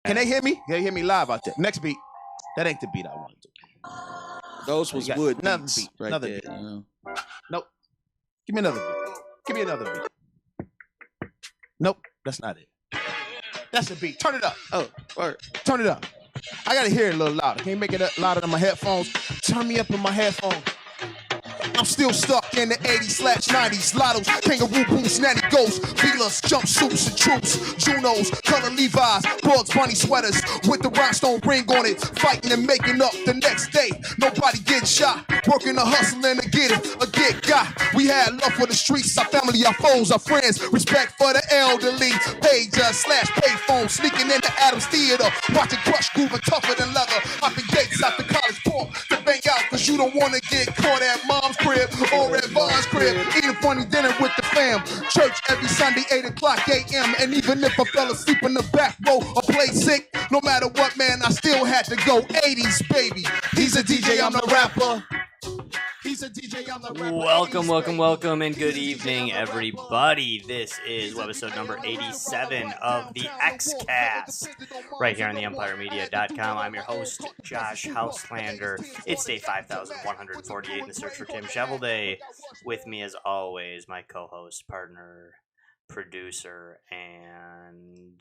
Can they hear me? They hear me live out there. Next beat. That ain't the beat I wanted to. Those was wood another beats beat. right Another there. beat. Nope. Give me another beat. Give me another beat. Nope. That's not it. That's the beat. Turn it up. Oh, word. Turn it up. I gotta hear it a little louder. Can you make it louder than my headphones? Turn me up in my headphones. I'm still stuck in the 80s/90s. Lottos, kangaroo boots, nanny ghosts, Velas, jumpsuits and troops, Junos, color Levi's, Bugs Bunny sweaters with the rhinestone ring on it. Fighting and making up the next day. Nobody getting shot. Working a hustle and a get got. We had love for the streets, our family, our foes, our friends. Respect for the elderly. Pager/payphone, sneaking into Adams Theater. Watching Crush grooving tougher than leather. Hopping gates out the college port to bang out, cause you don't wanna get caught at mom's crib or at Vaughn's crib. Eating funny dinner with the fam. Church every Sunday, 8 o'clock a.m. And even if I fell asleep in the back row or played sick, no matter what, man, I still had to go. 80s, baby. He's a DJ, I'm the rapper. He's a DJ, I'm the rapper. Welcome, and good evening, everybody. This is episode number 87 of the X-Cast, right here on the EmpireMedia.com. I'm your host, Josh Houselander. It's day 5148 in the search for Tim Shovelday. With me, as always, my co-host, partner, producer, and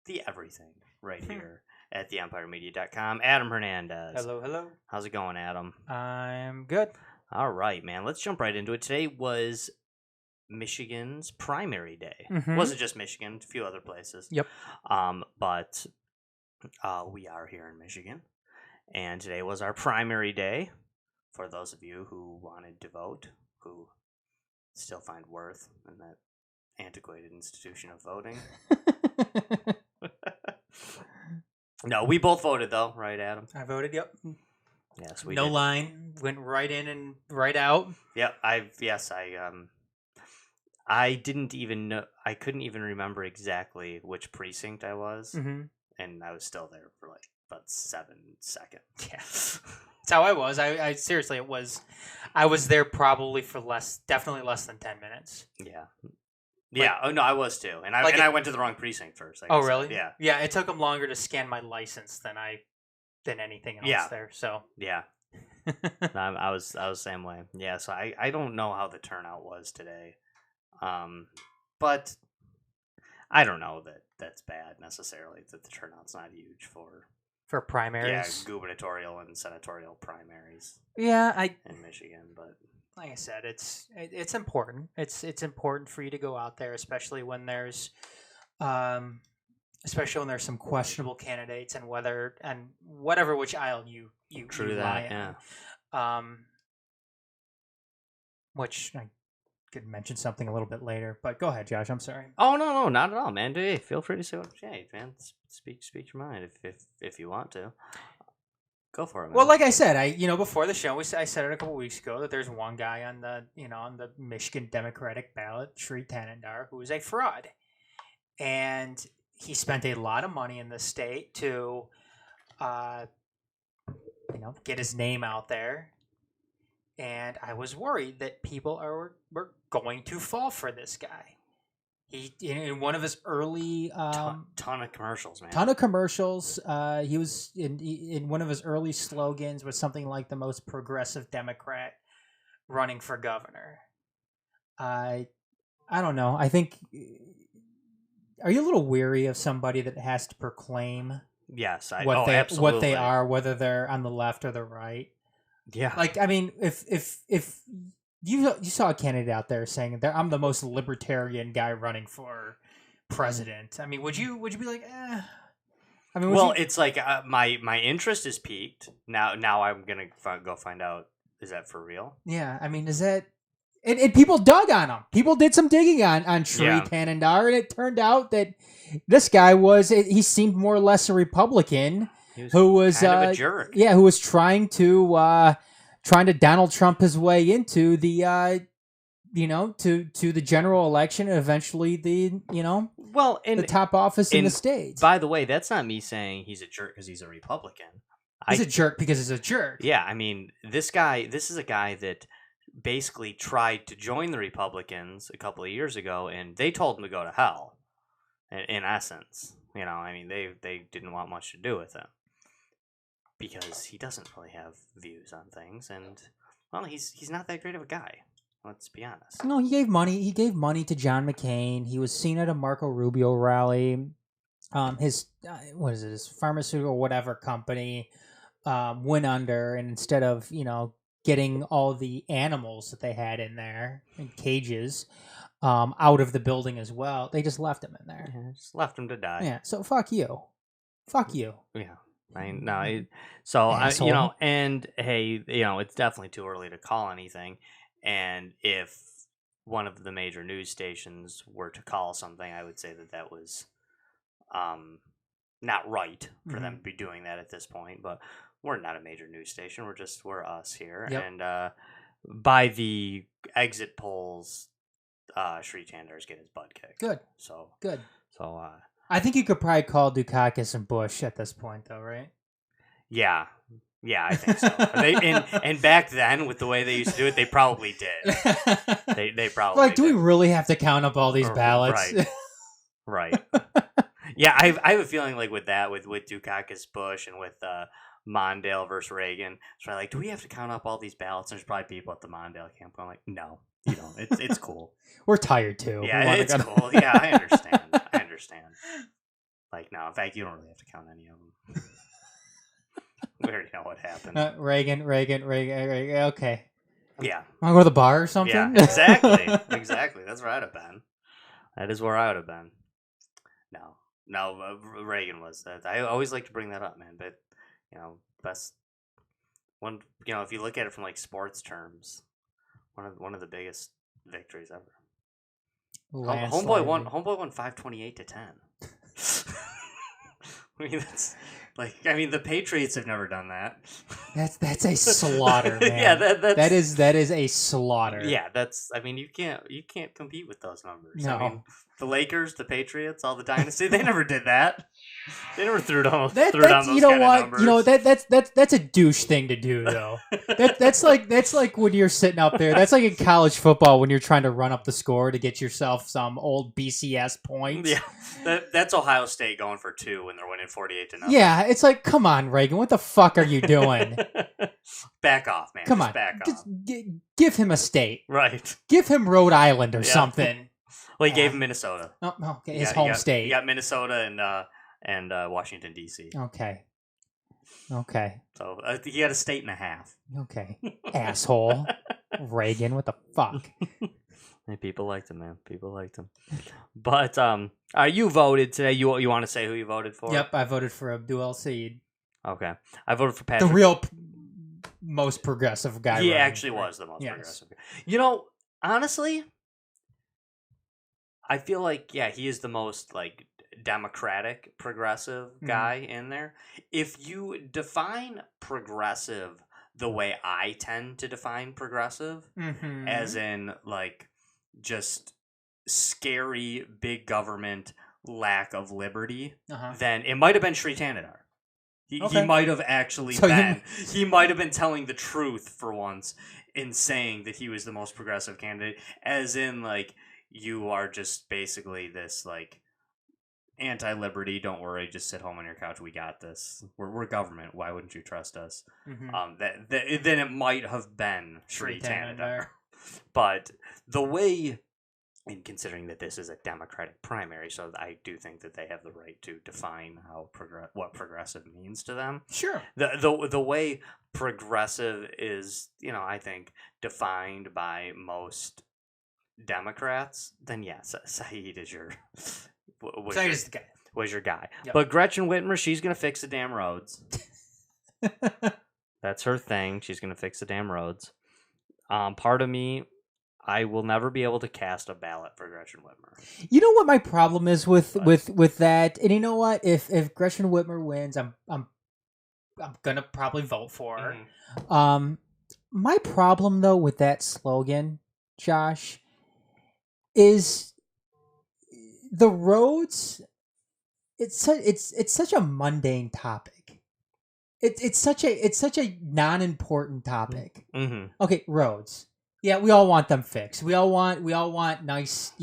the everything right here at the EmpireMedia.com. Adam Hernandez. Hello. How's it going, Adam? I'm good. All right, man. Let's jump right into it. Today was Michigan's primary day. Mhm. It wasn't just Michigan, a few other places. Yep. But we are here in Michigan, and today was our primary day. For those of you who wanted to vote, who still find worth in that antiquated institution of voting. No, we both voted though, right, Adam? I voted, yep. Yes, we no did. line. Went right in and right out. Yep, I didn't even know. I couldn't even remember exactly which precinct I was, Mm-hmm. and I was still there for like about 7 seconds. Yeah. That's how I was. I seriously, I was there probably for definitely less than 10 minutes. Yeah. Yeah. Oh no, I was too, and I went to the wrong precinct first. Oh really? Yeah. Yeah. It took them longer to scan my license than anything else there. So yeah. I was the same way. Yeah. So I don't know how the turnout was today, but I don't know that's bad necessarily. That the turnout's not huge for primaries. Yeah, gubernatorial and senatorial primaries. Yeah, in Michigan, but. Like I said, it's important. It's important for you to go out there, especially when there's some questionable candidates and whatever which aisle you True rely that, on. Which I could mention something a little bit later, but go ahead, Josh. I'm sorry. Oh no, not at all, man. Hey, feel free to say what you say, man. Speak your mind if you want to. Go for it, man. Well, like I said, before the show, I said it a couple weeks ago that there's one guy on the Michigan Democratic ballot, Sri Tanandar, who is a fraud, and he spent a lot of money in the state to, get his name out there, and I was worried that people were going to fall for this guy. He in one of his early ton of commercials, man. Ton of commercials. He was in one of his early slogans was something like the most progressive Democrat running for governor. I don't know. I think are you a little weary of somebody that has to proclaim yes, what they are, whether they're on the left or the right? Yeah. Like I mean, if you saw a candidate out there saying that I'm the most libertarian guy running for president. I mean, would you be like, eh? I mean, it's like my interest is peaked. Now I'm gonna go find out. Is that for real? Yeah, I mean, is that? And people dug on him. People did some digging on Sri Tanandar, and it turned out that this guy he seemed more or less a Republican who was kind of a jerk. Yeah, who was trying to Donald Trump his way into the to the general election and eventually the top office in the state. By the way, that's not me saying he's a jerk because he's a Republican. He's a jerk because he's a jerk. Yeah, I mean, this is a guy that basically tried to join the Republicans a couple of years ago, and they told him to go to hell. in essence. I mean, they didn't want much to do with him because he doesn't really have views on things, and well, he's not that great of a guy. Let's be honest. No, he gave money. He gave money to John McCain. He was seen at a Marco Rubio rally. His what is it? His pharmaceutical whatever company went under, and instead of getting all the animals that they had in there in cages out of the building as well, they just left him in there. Yeah, just left him to die. Yeah. So fuck you. Fuck you. Yeah. So and hey, it's definitely too early to call anything. And if one of the major news stations were to call something, I would say that was not right for them to be doing that at this point. But we're not a major news station. We're us here. Yep. And by the exit polls, Sri Chandar's getting his butt kicked. Good. So good. So I think you could probably call Dukakis and Bush at this point, though, right? Yeah, I think so. and back then, with the way they used to do it, they probably did. They probably like, do did. we really have to count up all these ballots? Right. Yeah, I have a feeling like with Dukakis, Bush, and with Mondale versus Reagan, it's probably like, do we have to count up all these ballots? And there's probably people at the Mondale camp going like, no, you don't. It's cool. We're tired too. Yeah, it's cool. Yeah, I understand. Like, no, in fact, you don't really have to count any of them. We already know what happened. Reagan. Okay. Yeah. Want to go to the bar or something? Yeah, exactly. That's where I'd have been. That is where I would have been. No, Reagan was that. I always like to bring that up, man. But best one. If you look at it from like sports terms, one of the biggest victories ever. Homeboy won 528 to 10. I mean, the Patriots have never done that. That's a slaughter, man. Yeah, that is a slaughter. Yeah, you can't compete with those numbers. No. I mean, the Lakers, the Patriots, all the dynasty, they never did that. They never threw down those kind of numbers. That's a douche thing to do, though. That's like when you're sitting up there. That's like in college football when you're trying to run up the score to get yourself some old BCS points. Yeah, that's Ohio State going for 2 when they're winning 48-0. Yeah, it's like, come on, Reagan, what the fuck are you doing? Back off, man. Come on, back off. Give him a state. Right. Give him Rhode Island or something. Well, he gave him Minnesota. Oh, okay, his home state. You got Minnesota and Washington, D.C. Okay. So he had a state and a half. Okay. Asshole. Reagan, what the fuck? Hey, people liked him, man. People liked him. But you voted today. You want to say who you voted for? Yep, I voted for Abdul El-Sayed. Okay. I voted for Patrick. The real most progressive guy. He actually was the most progressive guy. Honestly, I feel like, he is the most, like, democratic progressive guy in there. If you define progressive the way I tend to define progressive, as in, like, just scary big government lack of liberty, then it might have been Sri Tanadar. He might have actually he might have been telling the truth for once in saying that he was the most progressive candidate, as in, like, you are just basically this, like, anti-liberty, don't worry, just sit home on your couch, we got this. We're government, why wouldn't you trust us? Then it might have been Sri Tanadar. But the way, and considering that this is a Democratic primary, so I do think that they have the right to define what progressive means to them. Sure. The way progressive is, I think, defined by most Democrats, then yes, Saeed is your was your guy. Yep. But Gretchen Whitmer, she's gonna fix the damn roads. That's her thing. She's gonna fix the damn roads. Part of me, I will never be able to cast a ballot for Gretchen Whitmer. You know what my problem is with that, and you know what? If Gretchen Whitmer wins, I'm gonna probably vote for her. My problem though with that slogan, Josh, is the roads. It's such a mundane topic. It's such a non-important topic. Okay, roads. Yeah, we all want them fixed. We all want nice,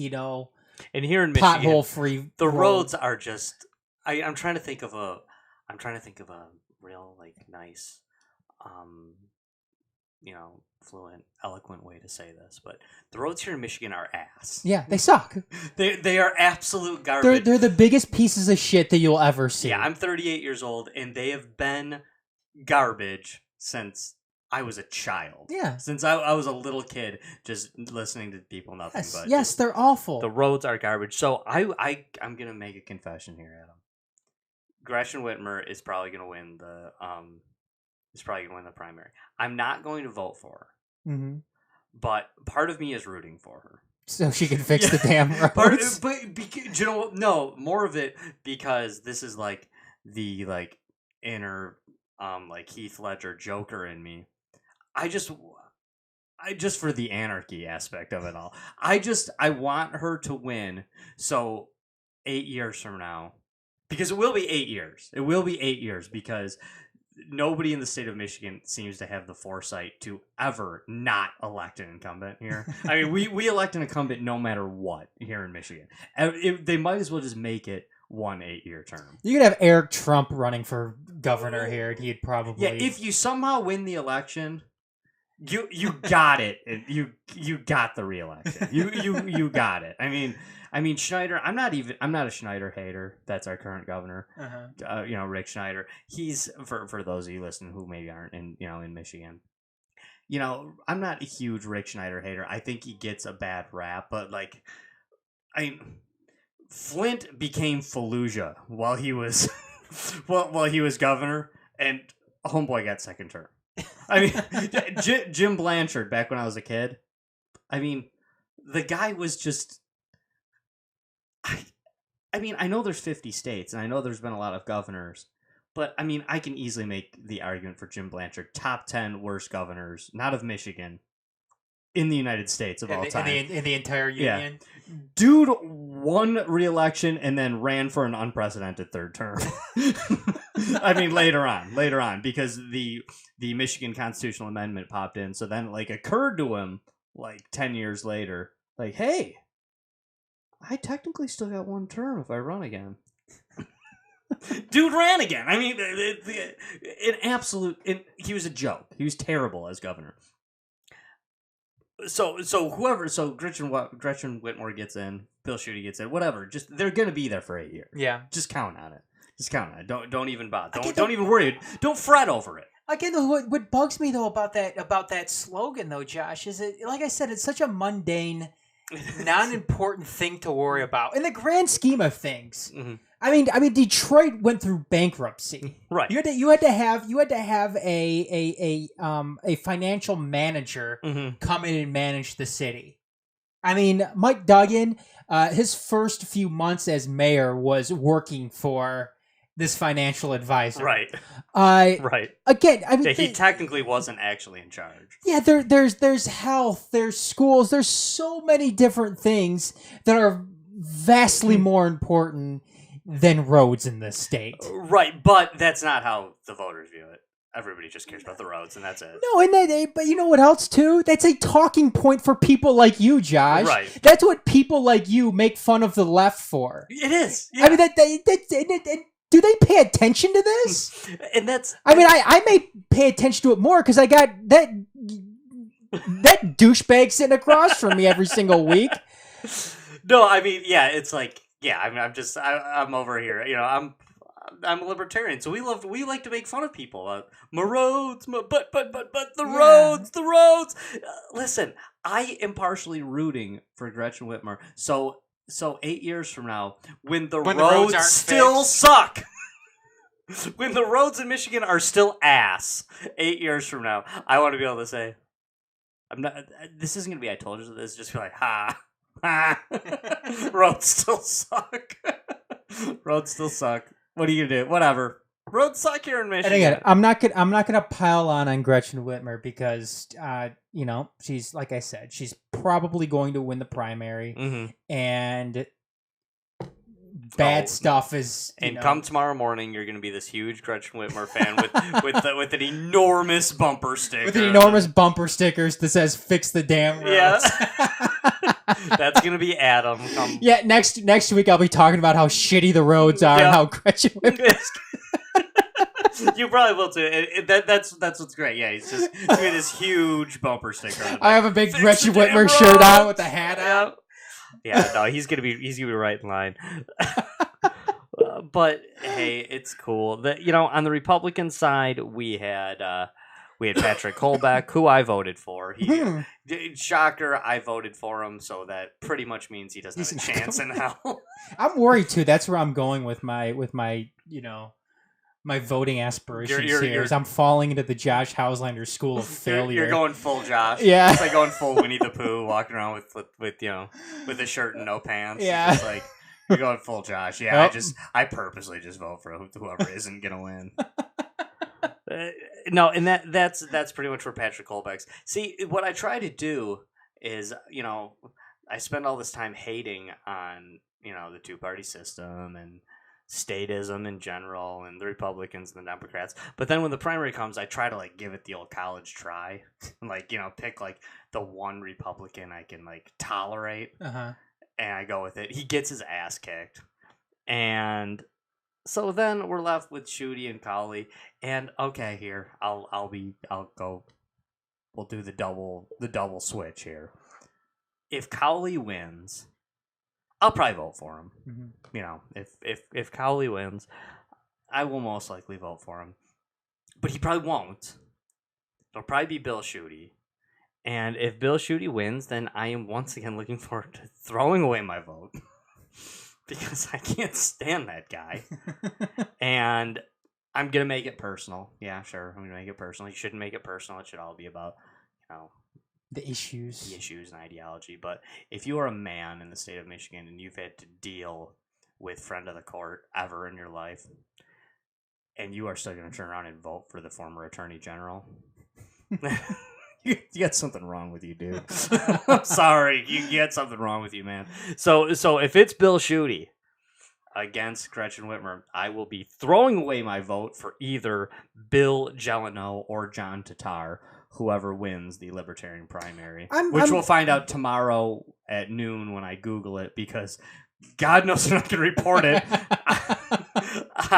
And here in Michigan, pothole-free. the roads are just. I'm trying to think of a. I'm trying to think of a real nice, fluent, eloquent way to say this, but the roads here in Michigan are ass. Yeah, they suck. They are absolute garbage. They're the biggest pieces of shit that you'll ever see. Yeah, I'm 38 years old, and they have been garbage since I was a child. Yeah. Since I was a little kid, just listening to people, nothing but. Yes, they're awful. The roads are garbage. So I'm going to make a confession here, Adam. Gretchen Whitmer is probably going to win the primary. I'm not going to vote for her, but part of me is rooting for her so she can fix the damn roads. No, more of it because this is the inner Heath Ledger Joker in me. I just for the anarchy aspect of it all. I want her to win. So 8 years from now. Because it will be 8 years. It will be 8 years because nobody in the state of Michigan seems to have the foresight to ever not elect an incumbent here. I mean, we elect an incumbent no matter what here in Michigan. They might as well just make it 1 8-year term. You could have Eric Trump running for governor here, and he'd probably... Yeah, if you somehow win the election... You got it. You got the re-election. You got it. I mean Schneider. I'm not a Schneider hater. That's our current governor. Rick Schneider. He's for those of you listening who maybe aren't in Michigan. I'm not a huge Rick Schneider hater. I think he gets a bad rap, but Flint became Fallujah while he was while he was governor, and homeboy got second term. I mean, Jim Blanchard, back when I was a kid, I mean, the guy was just... I mean, I know there's 50 states, and I know there's been a lot of governors, but, I mean, I can easily make the argument for Jim Blanchard, top 10 worst governors, not of Michigan, in the United States of all time. In the entire union? Yeah. Dude won re-election and then ran for an unprecedented third term. I mean, later on, because the Michigan constitutional amendment popped in. So then, occurred to him, 10 years later, hey, I technically still got 1 term if I run again. Dude ran again. I mean, he was a joke. He was terrible as governor. So Gretchen Whitmer gets in, Bill Schuette gets in, whatever. Just they're gonna be there for 8 years. Yeah. Just count on it. Don't even bother. Don't even worry. Don't fret over it. Again, what bugs me though about that slogan though, Josh, is it, like I said, it's such a mundane, non-important thing to worry about in the grand scheme of things. Mm-hmm. I mean, Detroit went through bankruptcy. Right. You had to have a financial manager come in and manage the city. I mean, Mike Duggan, his first few months as mayor was working for this financial advisor. Right. Right. Again, I mean, he technically wasn't actually in charge. Yeah, there's health, there's schools, there's so many different things that are vastly more important than roads in this state. Right, but that's not how the voters view it. Everybody just cares about the roads, and that's it. No, but you know what else, too? That's a talking point for people like you, Josh. Right. That's what people like you make fun of the left for. It is. Yeah. I mean, do they pay attention to this? And that's... I mean, I may pay attention to it more because I got that douchebag sitting across from me every single week. No, I mean, yeah, it's I'm over here. I'm a libertarian, so we like to make fun of people. My roads, but the roads, the roads. Listen, I am partially rooting for Gretchen Whitmer. So 8 years from now, when the roads still suck, when the roads in Michigan are still ass, 8 years from now, I want to be able to say, this isn't going to be I told you so. This is just like, ha. Roads still suck. Roads still suck. What are you gonna do? Whatever. Roads suck here in Michigan. And again, I'm not gonna pile on Gretchen Whitmer because she's, like I said, she's probably going to win the primary, and bad stuff is. And come tomorrow morning, you're gonna be this huge Gretchen Whitmer fan with an enormous bumper sticker. With an enormous bumper stickers that says "Fix the damn roads." Yeah. That's gonna be Adam. Yeah, next week I'll be talking about how shitty the roads are and how Gretchen Whitmer. You probably will too. That's what's great. Yeah, he's doing this huge bumper sticker. I have a big Fix Gretchen the damn Whitmer shirt on roads! with the hat on. Yeah, no, he's gonna be right in line. But hey, it's cool. On the Republican side, we had Patrick Colbeck, who I voted for. Shocker, I voted for him, so that pretty much means he doesn't have a chance in hell. I'm worried too. That's where I'm going with my my voting aspirations here. Is I'm falling into the Josh Hauslander school of failure. You're going full Josh. Yeah, it's like going full Winnie the Pooh, walking around with a shirt and no pants. Yeah, it's like you're going full Josh. Yeah, I purposely just vote for whoever isn't gonna win. No, and that's pretty much where Patrick Colbeck's. See, what I try to do is, I spend all this time hating on, the two-party system and statism in general and the Republicans and the Democrats. But then when the primary comes, I try to give it the old college try and pick the one Republican I can tolerate. Uh-huh. And I go with it. He gets his ass kicked. And so then we're left with Schuette and Cowley. And okay, here I'll go. We'll do the double switch here. If Cowley wins, I'll probably vote for him. Mm-hmm. If Cowley wins, I will most likely vote for him. But he probably won't. It'll probably be Bill Schuette. And if Bill Schuette wins, then I am once again looking forward to throwing away my vote. Because I can't stand that guy. And I'm going to make it personal. Yeah, sure. I'm going to make it personal. You shouldn't make it personal. It should all be about, the issues and ideology. But if you are a man in the state of Michigan and you've had to deal with friend of the court ever in your life, and you are still going to turn around and vote for the former attorney general, you got something wrong with you, dude. I'm sorry. You got something wrong with you, man. So if it's Bill Schuette against Gretchen Whitmer, I will be throwing away my vote for either Bill Jeleno or John Tatar, whoever wins the Libertarian primary, which we'll find out tomorrow at noon when I Google it, because God knows they're not going to report it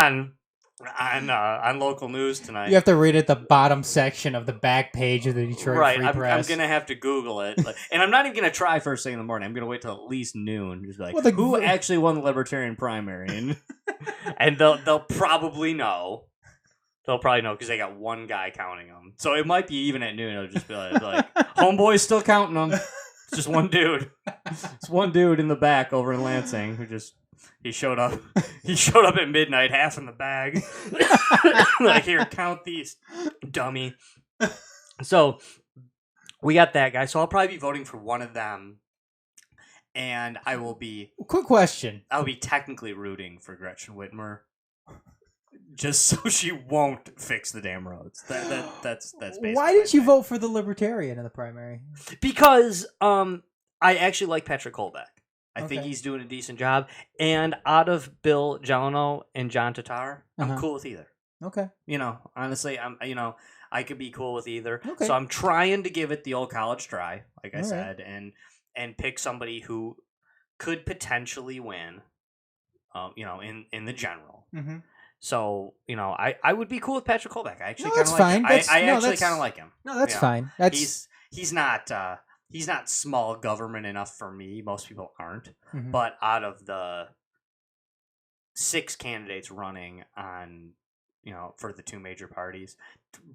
on local news tonight. You have to read at the bottom section of the back page of the Detroit Free Press. I'm going to have to Google it. And I'm not even going to try first thing in the morning. I'm going to wait till at least noon. Just be like, who actually won the Libertarian primary? And they'll probably know. They'll probably know because they got one guy counting them. So it might be even at noon. It'll just be like homeboy's still counting them. It's just one dude. It's one dude in the back over in Lansing who just... He showed up. He showed up at midnight, half in the bag. Here, count these, dummy. So we got that guy. So I'll probably be voting for one of them, and I will be. Quick question. I'll be technically rooting for Gretchen Whitmer, just so she won't fix the damn roads. That's basically. Why didn't you vote for the Libertarian in the primary? Because I actually like Patrick Colbeck. I think he's doing a decent job. And out of Bill Jeleno and John Tatar, I'm cool with either. Okay. Honestly, I could be cool with either. Okay. So I'm trying to give it the old college try, like I said, and pick somebody who could potentially win, in the general. Mm-hmm. So, I would be cool with Patrick Colbeck. I actually kind of like him. I actually kind of like him. No, that's fine. He's not... He's not small government enough for me. Most people aren't. Mm-hmm. But out of the 6 candidates running on, for the 2 major parties,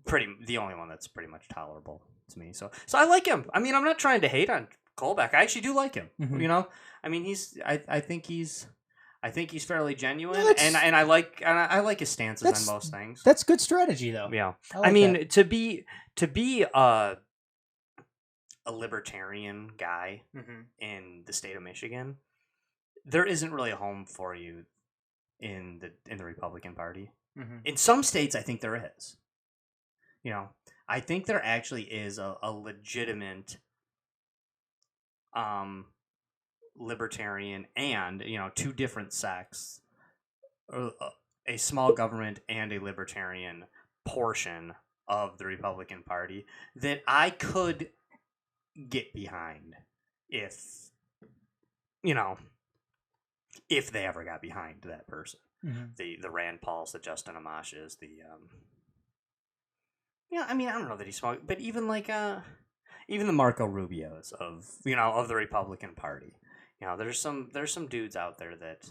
the only one that's pretty much tolerable to me. So I like him. I mean, I'm not trying to hate on Colbeck. I actually do like him. Mm-hmm. I mean, I think he's fairly genuine, and I like his stances on most things. That's good strategy, though. Yeah. I mean, that. to be a libertarian guy in the state of Michigan, there isn't really a home for you in the Republican Party. Mm-hmm. In some states, I think there is. I think there actually is a legitimate libertarian and 2 different sects, a small government and a libertarian portion of the Republican Party that I could get behind if you know, if they ever got behind that person. Mm-hmm. The Rand Pauls, the Justin Amashes, yeah, I mean, I don't know that he's smart, but even like even the Marco Rubios of of the Republican Party, there's some dudes out there that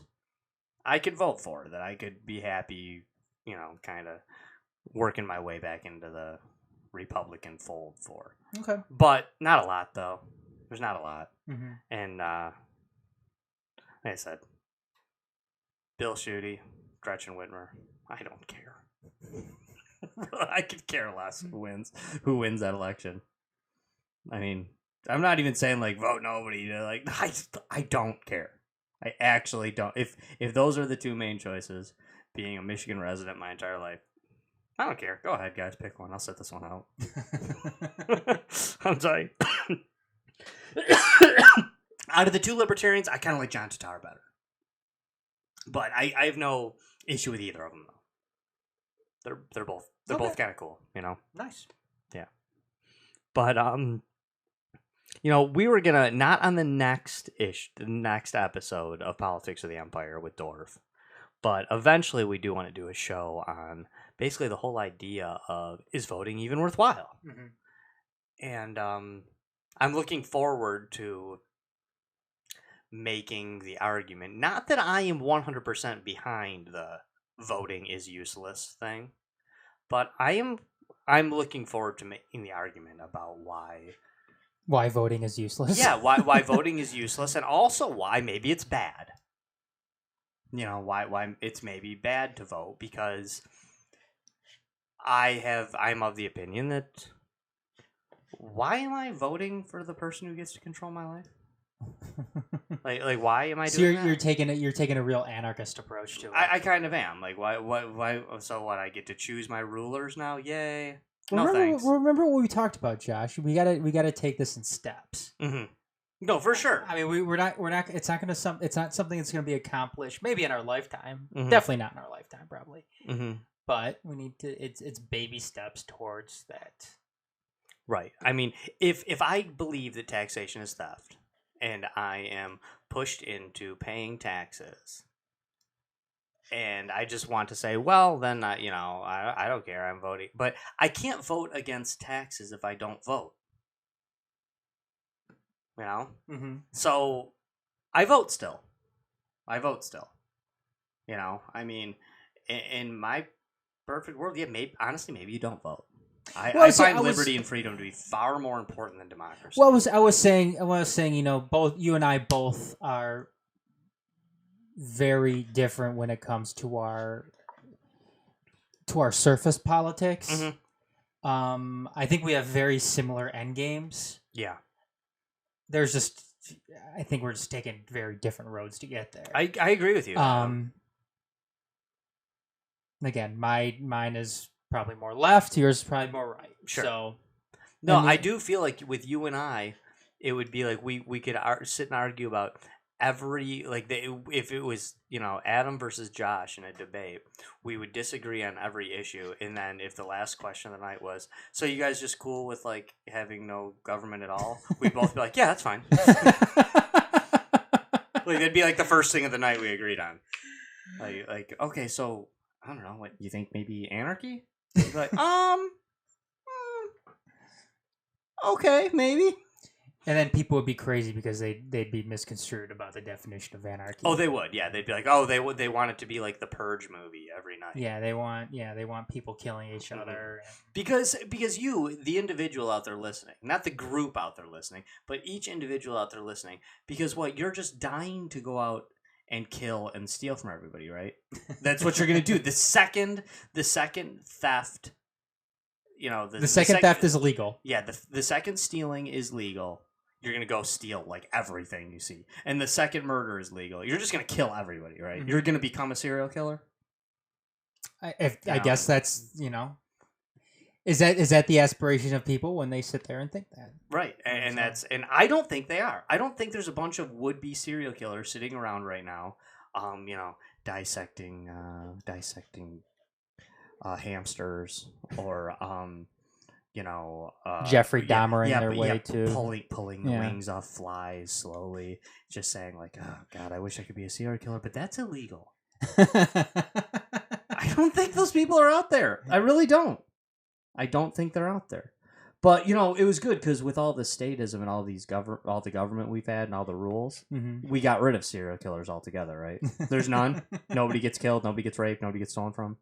I could vote for, that I could be happy, kind of working my way back into the Republican fold for. Okay. But not a lot though. There's not a lot, Mm-hmm. and like I said, Bill Schuette, Gretchen Whitmer, I don't care. I could care less who wins that election. I mean, I'm not even saying like vote nobody. Like I don't care. I actually don't. If those are the two main choices, being a Michigan resident my entire life, I don't care. Go ahead, guys, pick one. I'll set this one out. I'm sorry. Out of the two libertarians, I kind of like John Tatar better. But I have no issue with either of them though. They're both both kind of cool, Nice. Yeah. But we were gonna, not on the next episode of Politics of the Empire with Dorf, but eventually we do want to do a show on basically the whole idea of, is voting even worthwhile? Mm-hmm. And I'm looking forward to making the argument. Not that I am 100% behind the voting is useless thing, but I'm looking forward to making the argument about why voting is useless. Yeah, why voting is useless, and also why maybe it's bad. Why it's maybe bad to vote, because I'm of the opinion that, why am I voting for the person who gets to control my life? like why am I doing that? You're taking a real anarchist approach to it. I kind of am. Like, why so what, I get to choose my rulers now? Yay. No, remember, thanks. Remember what we talked about, Josh? We gotta take this in steps. Mm-hmm. No, for sure. I mean, we're not. It's not something that's gonna be accomplished. Maybe in our lifetime. Mm-hmm. Definitely not in our lifetime, probably. Mm-hmm. But we need to. It's baby steps towards that. Right. I mean, if I believe that taxation is theft, and I am pushed into paying taxes, and I just want to say, well, then I don't care, I'm voting. But I can't vote against taxes if I don't vote. Mm-hmm. So I vote still. I mean, in my perfect world, yeah, maybe you don't vote. I find liberty and freedom to be far more important than democracy. Well, I was saying, both you and I both are very different when it comes to our surface politics. Mm-hmm. I think we have very similar end games. Yeah. I think we're just taking very different roads to get there. I agree with you. Again, mine is probably more left. Yours is probably more right. Sure. So, no, I do feel like with you and I, it would be like we could sit and argue about every, if it was Adam versus Josh in a debate, we would disagree on every issue, and then if the last question of the night was, so you guys just cool with having no government at all, we'd both be like, yeah, that's fine. That'd be the first thing of the night we agreed on. Okay, so I don't know, what you think, maybe anarchy? You'd be like, okay, maybe. And then people would be crazy because they'd be misconstrued about the definition of anarchy. Oh, they would. Yeah, they'd be like, oh, they want it to be like the Purge movie every night. Yeah, they want people killing each other. Because you, the individual out there listening, not the group out there listening, but each individual out there listening, because you're just dying to go out and kill and steal from everybody, right? That's what you're gonna do. The second theft, the second theft is illegal. Yeah, the second stealing is legal. You're going to go steal everything you see. And the second murder is legal. You're just going to kill everybody, right? Mm-hmm. You're going to become a serial killer? I guess that's, is that the aspiration of people when they sit there and think that? Right. And I don't think they are. I don't think there's a bunch of would-be serial killers sitting around right now, dissecting hamsters, or Jeffrey Dahmering their way to pulling the wings off flies slowly, just saying like, oh God, I wish I could be a serial killer, but that's illegal. I don't think those people are out there. I really don't. I don't think they're out there. But it was good because with all the statism and all the government we've had and all the rules, we got rid of serial killers altogether, right? There's none. Nobody gets killed. Nobody gets raped. Nobody gets stolen from.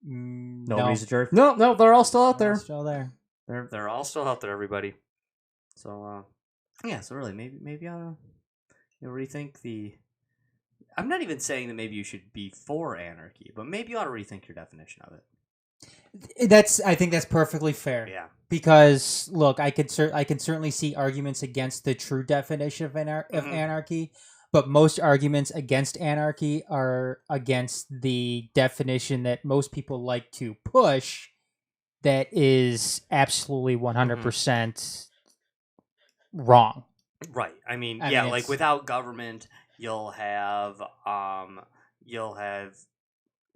Nobody's a jerk. No, they're all still out there. Still there. They're all still out there, everybody. So so really, maybe I don't rethink the. I'm not even saying that maybe you should be for anarchy, but maybe you ought to rethink your definition of it. I think that's perfectly fair. Yeah. Because look, I can certainly see arguments against the true definition of anarchy, but most arguments against anarchy are against the definition that most people like to push, that is absolutely 100% wrong. Right. I mean, like without government, you'll have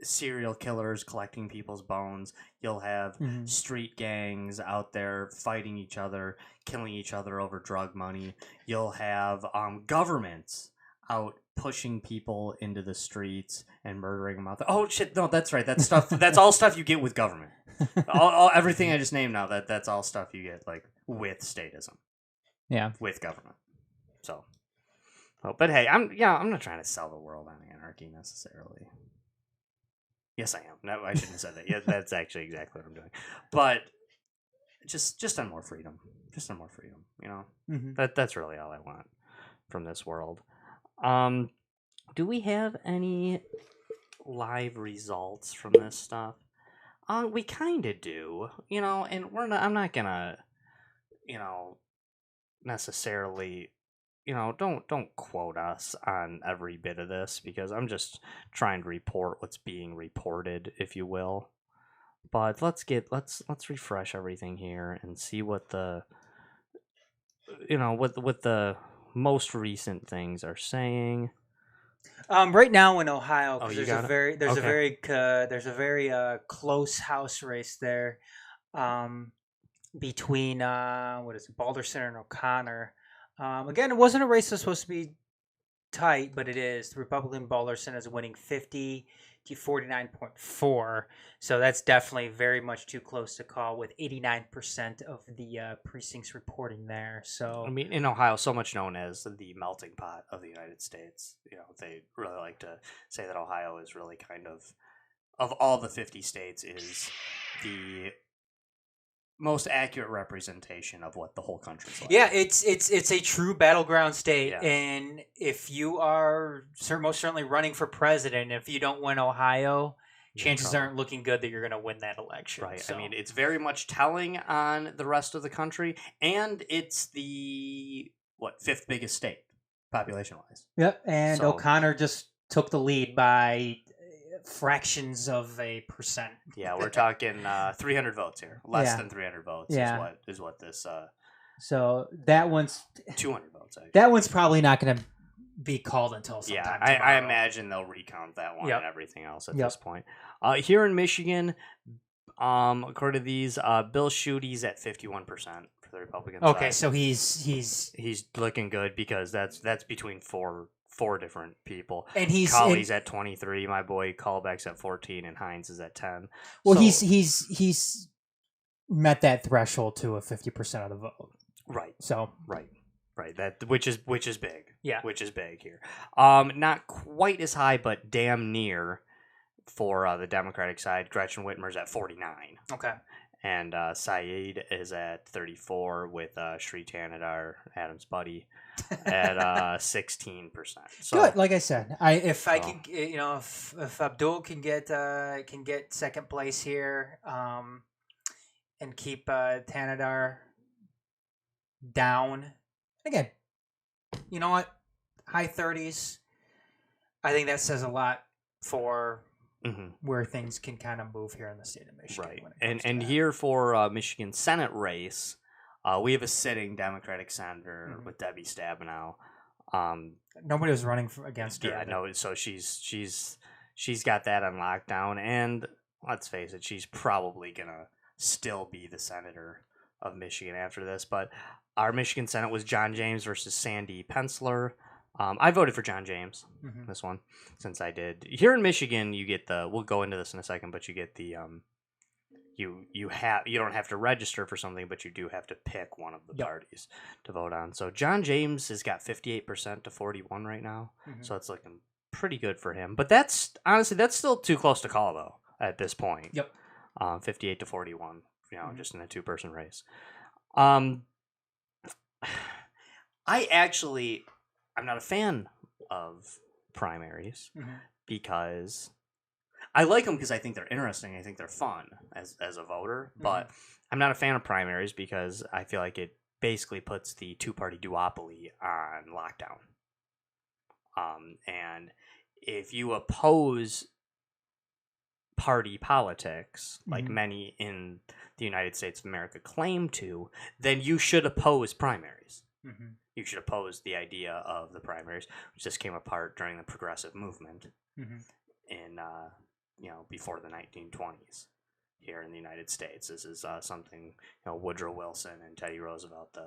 serial killers collecting people's bones. You'll have street gangs out there fighting each other, killing each other over drug money. You'll have governments out pushing people into the streets and murdering them out there. Oh shit! No, that's right. That's stuff. That's all stuff you get with government. Everything I just named now. That's all stuff you get like with statism. Yeah, with government. So, but hey, I'm not trying to sell the world on anarchy necessarily. Yes, I am. No, I shouldn't have said that. Yeah, that's actually exactly what I'm doing. But just on more freedom. Just on more freedom. That's really all I want from this world. Do we have any live results from this stuff? We kind of do. And I'm not gonna, necessarily. Don't quote us on every bit of this because I'm just trying to report what's being reported, if you will. But let's refresh everything here and see what the what the most recent things are saying. Right now in Ohio, there's a very close House race there, between Balderson and O'Connor. Again, it wasn't a race that's supposed to be tight, but it is. The Republican Balderson is winning 50 to 49.4, so that's definitely very much too close to call, with 89% of the precincts reporting there. So I mean, in Ohio, so much known as the melting pot of the United States. They really like to say that Ohio is really kind of all the 50 states, is the most accurate representation of what the whole country's like. Yeah, it's a true battleground state, and if you are most certainly running for president, if you don't win Ohio, chances aren't looking good that you're going to win that election. Right. So. I mean, it's very much telling on the rest of the country, and it's the fifth biggest state population-wise. Yep, and O'Connor just took the lead by fractions of a percent. Yeah, we're talking 300 votes here. Less than 300 votes is what this so that one's 200 votes actually. That one's probably not going to be called until sometime tomorrow. I imagine they'll recount that one and everything else at this point. Here in Michigan, according to these, Bill Schuette's at 51% for the Republican side. Okay, so he's looking good because that's between four different people. And Colley's at 23, my boy Callback's at 14, and Hines is at 10. Well, so, he's met that threshold to a 50% of the vote. Right. So right. That which is big. Yeah. Which is big here. Not quite as high, but damn near for the Democratic side. Gretchen Whitmer's at 49. Okay. And Saeed is at 34 with Sri Tanadar, Adam's buddy, at 16%. So, good, like I said, if Abdul can get second place here, and keep Tanadar down again, you know what, high 30s. I think that says a lot for. Where things can kind of move here in the state of Michigan. Right. And here for Michigan Senate race, we have a sitting Democratic senator with Debbie Stabenow. Nobody was running against her. Yeah, no. So she's got that on lockdown, and let's face it, she's probably gonna still be the senator Michigan after this. But our Michigan Senate was John James versus Sandy Penciller. I voted for John James this one, since I did. Here in Michigan, you get the. We'll go into this in a second, but you get the. You don't have to register for something, but you do have to pick one of the parties to vote on. So John James has got 58% to 41 right now, so it's looking pretty good for him. But that's still too close to call though at this point. Yep. 58 to 41, just in a 2-person race. I'm not a fan of primaries because I like them because I think they're interesting. I think they're fun as a voter, but I'm not a fan of primaries because I feel like it basically puts the two-party duopoly on lockdown. And if you oppose party politics, like many in the United States of America claim to, then you should oppose primaries. You should oppose the idea of the primaries, which just came apart during the progressive movement in before the 1920s here in the United States. This is something Woodrow Wilson and Teddy Roosevelt.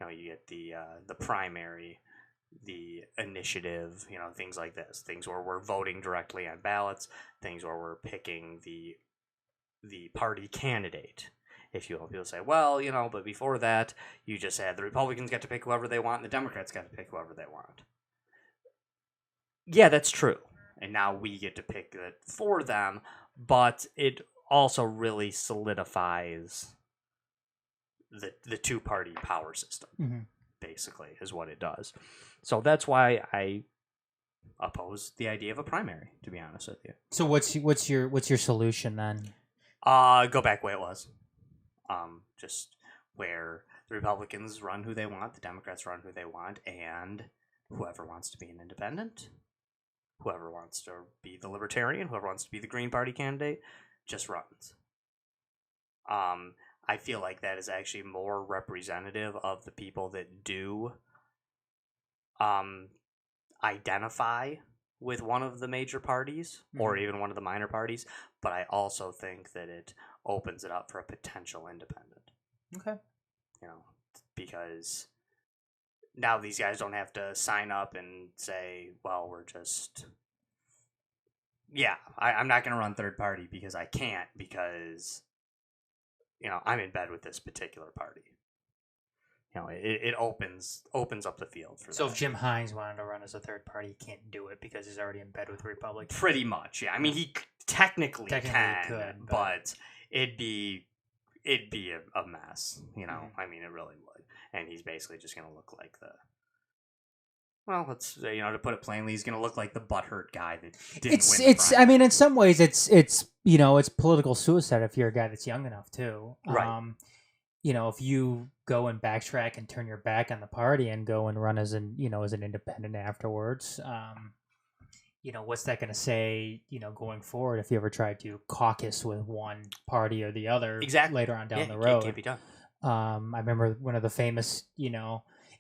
You get the primary, the initiative, things like this, things where we're voting directly on ballots, things where we're picking the party candidate. If you will, people say, well, but before that, you just had the Republicans get to pick whoever they want, and the Democrats got to pick whoever they want. Yeah, that's true. And now we get to pick it for them, but it also really solidifies the two-party power system, basically, is what it does. So that's why I oppose the idea of a primary, to be honest with you. So what's your solution then? Go back the way it was. Just where the Republicans run who they want, the Democrats run who they want, and whoever wants to be an independent, whoever wants to be the Libertarian, whoever wants to be the Green Party candidate, just runs. I feel like that is actually more representative of the people that do identify with one of the major parties or even one of the minor parties, but I also think that it opens it up for a potential independent. Okay. Because now these guys don't have to sign up and say, well, we're just... Yeah, I'm not going to run third party because I can't, because, I'm in bed with this particular party. It opens up the field for So that. if Jim Hines wanted to run as a third party, he can't do it because he's already in bed with the Republicans? Pretty much, yeah. I mean, he technically can, he could, but it'd be a mess, I mean, it really would. And he's basically just going to look like let's to put it plainly, he's going to look like the butthurt guy that didn't win. It's I mean, in some ways it's it's political suicide if you're a guy that's young enough too. Right. If you go and backtrack and turn your back on the party and go and run as an independent afterwards, what's that going to say, going forward if you ever try to caucus with one party or the other later on down the road? Can't be done. I remember one of the famous,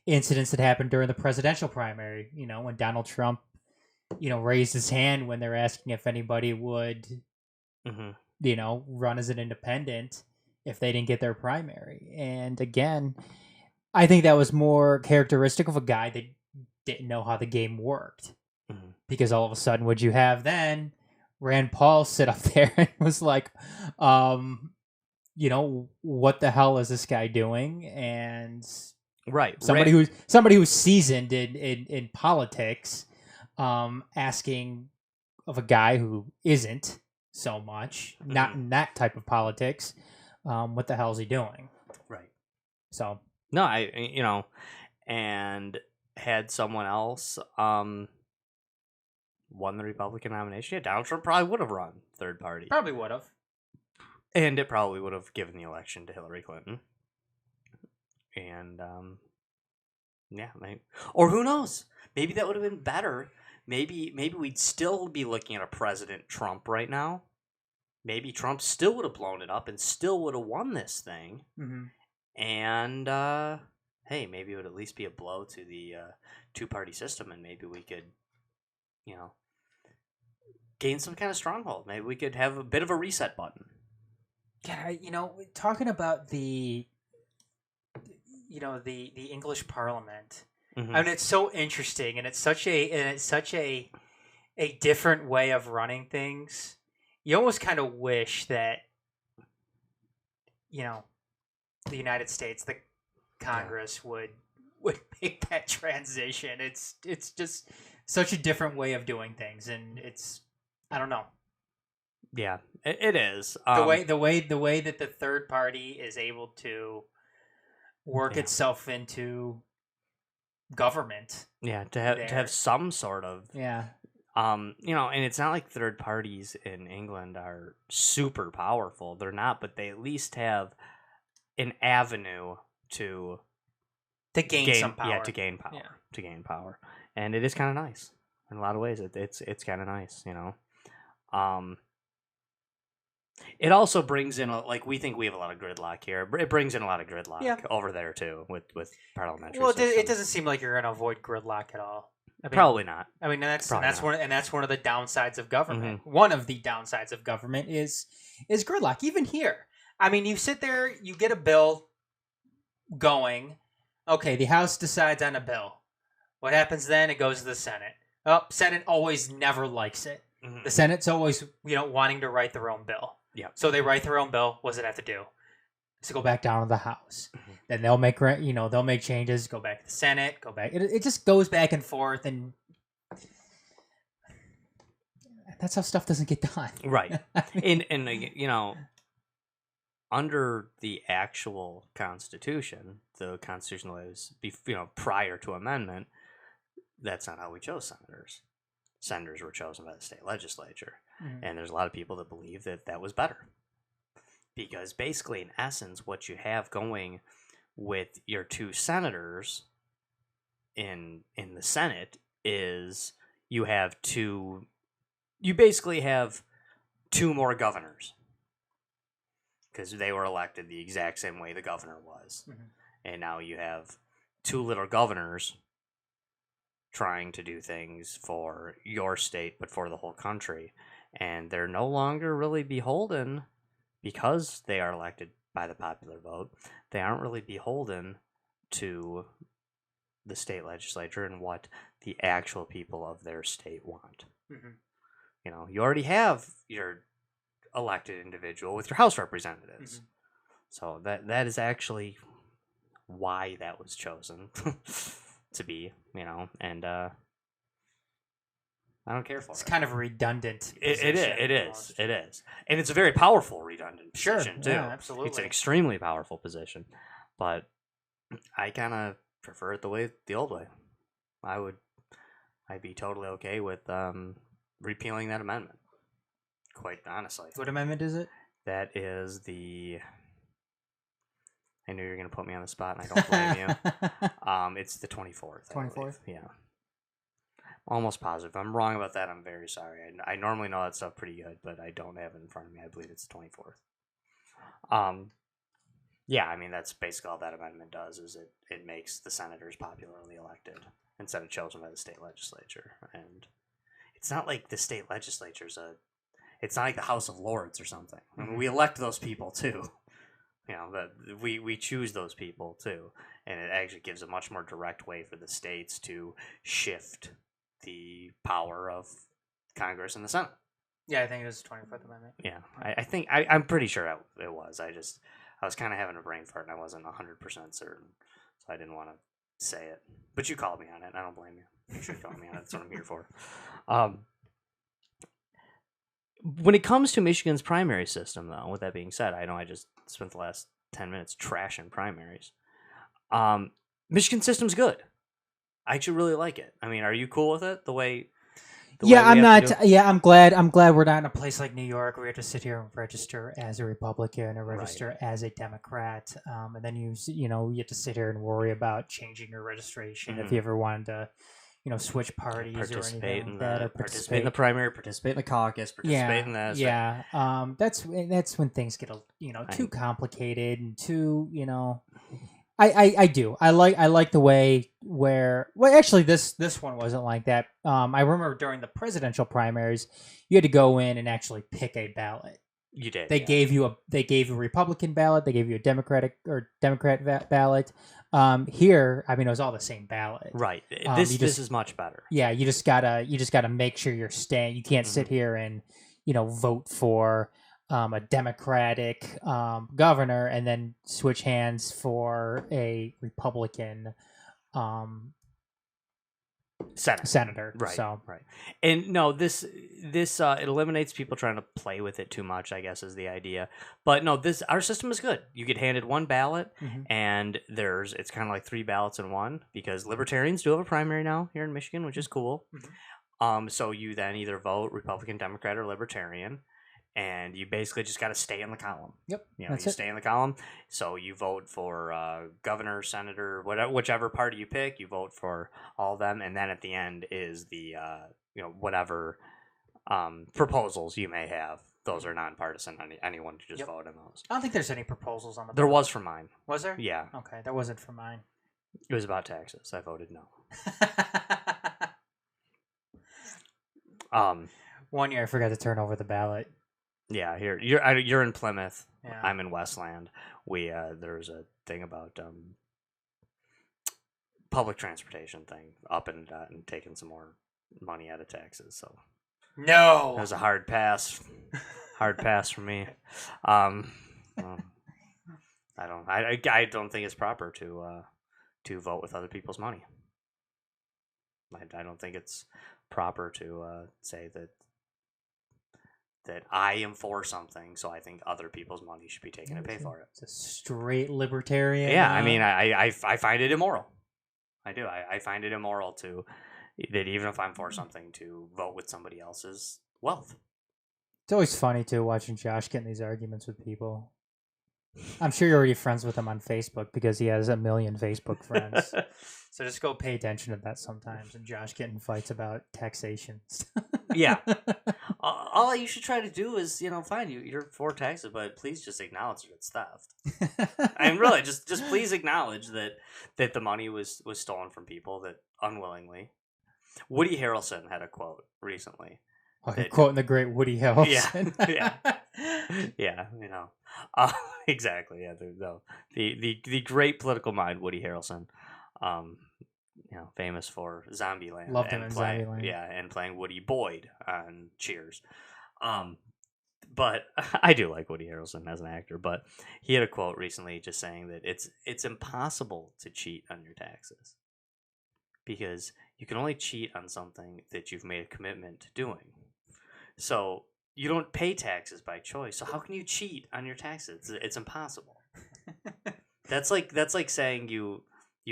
incidents that happened during the presidential primary, when Donald Trump, raised his hand when they're asking if anybody would, run as an independent if they didn't get their primary. And again, I think that was more characteristic of a guy that didn't know how the game worked. Because all of a sudden, would you have then Rand Paul sit up there and was like, what the hell is this guy doing? And somebody who's seasoned in politics, asking of a guy who isn't so much, not in that type of politics, what the hell is he doing? Right. So no, and had someone else won the Republican nomination, Donald Trump probably would have run third party. Probably would have. And it probably would have given the election to Hillary Clinton. And, or who knows? Maybe that would have been better. Maybe we'd still be looking at a President Trump right now. Maybe Trump still would have blown it up and still would have won this thing. And, hey, maybe it would at least be a blow to the two-party system, and maybe we could, gain some kind of stronghold. Maybe we could have a bit of a reset button. Yeah, talking about the the English Parliament. Mhm. I mean, it's so interesting, and it's such a different way of running things. You almost kind of wish that the United States, the Congress would make that transition. It's just such a different way of doing things, and I don't know. Yeah, it is. The way that the third party is able to work itself into government. Yeah, to have some sort of and it's not like third parties in England are super powerful. They're not, but they at least have an avenue to gain some power. Yeah, to gain power. Yeah. To gain power. And it is kind of nice. In a lot of ways, it's kind of nice, It also brings in, we think we have a lot of gridlock here. It brings in a lot of gridlock over there, too, with parliamentary systems. It doesn't seem like you're going to avoid gridlock at all. I mean, probably not. I mean, that's one of the downsides of government. Mm-hmm. One of the downsides of government is gridlock. Even here, I mean, you sit there, you get a bill going. Okay, the House decides on a bill. What happens then? It goes to the Senate. Senate always never likes it. Mm-hmm. The Senate's always wanting to write their own bill. Yeah. So they write their own bill. What does it have to do? To go back down to the House. Mm-hmm. Then they'll make changes. Go back to the Senate. Go back. It just goes back and forth, and that's how stuff doesn't get done. Right. and under the actual Constitution, the Constitution that was prior to amendment, that's not how we chose senators. Senators were chosen by the state legislature. Mm-hmm. And there's a lot of people that believe that was better. Because basically, in essence, what you have going with your two senators in the Senate is you basically have two more governors. Because they were elected the exact same way the governor was. Mm-hmm. And now you have two little governors trying to do things for your state, but for the whole country. And they're no longer really beholden, because they are elected by the popular vote, they aren't really beholden to the state legislature and what the actual people of their state want. Mm-hmm. You already have your elected individual with your House representatives. Mm-hmm. So that is actually why that was chosen to be, and I don't care for it. It's kind of a redundant position. It is. And it's a very powerful redundant position, too. Yeah, absolutely. It's an extremely powerful position. But I kind of prefer it the old way. I'd be totally okay with repealing that amendment. Quite honestly. What amendment is it? That is I knew you were going to put me on the spot, and I don't blame you. It's the 24th. 24th? Yeah. Almost positive. If I'm wrong about that, I'm very sorry. I normally know that stuff pretty good, but I don't have it in front of me. I believe it's the 24th. Yeah, I mean, that's basically all that amendment does, is it makes the senators popularly elected instead of chosen by the state legislature. And it's not like the state legislature's it's not like the House of Lords or something. I mean, we elect those people, too. But we choose those people, too. And it actually gives a much more direct way for the states to shift the power of Congress and the Senate. Yeah, I think it was the 24th Amendment. Yeah, I think I'm pretty sure it was. I was kind of having a brain fart and I wasn't 100% certain, so I didn't want to say it. But you called me on it. And I don't blame you. You should call me on it. That's what I'm here for. When it comes to Michigan's primary system, though, with that being said, I know I just spent the last 10 minutes trashing primaries. Michigan system's good. I actually really like it. I mean, are you cool with it? I'm not. Yeah, I'm glad we're not in a place like New York where you have to sit here and register as a Republican or register as a Democrat, and then you have to sit here and worry about changing your registration if you ever wanted to, switch parties or anything like that, or participate in the primary, participate in the caucus, participate in this. Yeah, that's when things get too complicated and too I do. I like the way actually this one wasn't like that. I remember during the presidential primaries, you had to go in and actually pick a ballot. You did. They yeah. gave you a Republican ballot. They gave you a Democrat ballot. Here, I mean, it was all the same ballot. Right. This This is much better. Yeah, you just gotta make sure you're staying. You can't sit here and vote for a Democratic governor and then switch hands for a Republican senator. Right. So Right. And no, this it eliminates people trying to play with it too much, I guess, is the idea. But no, our system is good. You get handed one ballot, and it's kind of like 3 ballots in one, because libertarians do have a primary now here in Michigan, which is cool. So you then either vote Republican, Democrat, or Libertarian, and you basically just got to stay in the column. Yep, you stay in the column. So you vote for governor, senator, whichever party you pick. You vote for all of them, and then at the end is the whatever proposals you may have. Those are nonpartisan. Anyone can just vote on those. I don't think there's any proposals on the There ballot. was for mine. Was there? Yeah. Okay, that wasn't for mine. It was about taxes. I voted no. 1 year I forgot to turn over the ballot. Yeah, here you're in Plymouth. Yeah. I'm in Westland. There's a thing about public transportation thing up and taking some more money out of taxes. So no, it was a hard pass. Hard pass for me. Well, I don't think it's proper to vote with other people's money. I don't think it's proper to say that I am for something, so I think other people's money should be taken to pay for it. It's a straight libertarian. Yeah, I mean, I find it immoral. I do. I find it immoral that even if I'm for something, to vote with somebody else's wealth. It's always funny too watching Josh get in these arguments with people. I'm sure you're already friends with him on Facebook because he has 1 million Facebook friends. So just go pay attention to that sometimes. And Josh getting fights about taxation. Yeah. All you should try to do is, fine, you're for taxes, but please just acknowledge that it's theft. And really, just please acknowledge that the money was stolen from people that unwillingly. Woody Harrelson had a quote recently. Quoting the great Woody Harrelson. Yeah. Exactly. Yeah, the great political mind, Woody Harrelson. Famous for Zombieland. Loved him in Zombieland. Yeah, and playing Woody Boyd on Cheers. But I do like Woody Harrelson as an actor. But he had a quote recently just saying that it's impossible to cheat on your taxes, because you can only cheat on something that you've made a commitment to doing. So you don't pay taxes by choice. So how can you cheat on your taxes? It's impossible. That's like saying you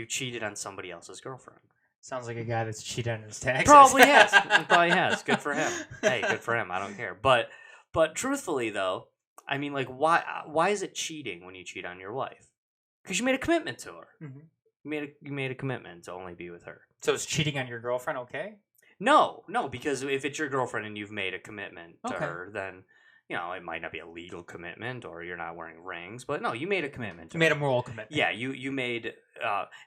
cheated on somebody else's girlfriend. Sounds like a guy that's cheated on his taxes. Probably has. Good for him. Hey, good for him. I don't care. But truthfully though, I mean, like, why is it cheating when you cheat on your wife? Because you made a commitment to her. Mm-hmm. You made a commitment to only be with her. So is cheating on your girlfriend okay? No, because if it's your girlfriend and you've made a commitment to her, then it might not be a legal commitment, or you're not wearing rings, but no, you made a commitment. You made a moral commitment. Yeah, you made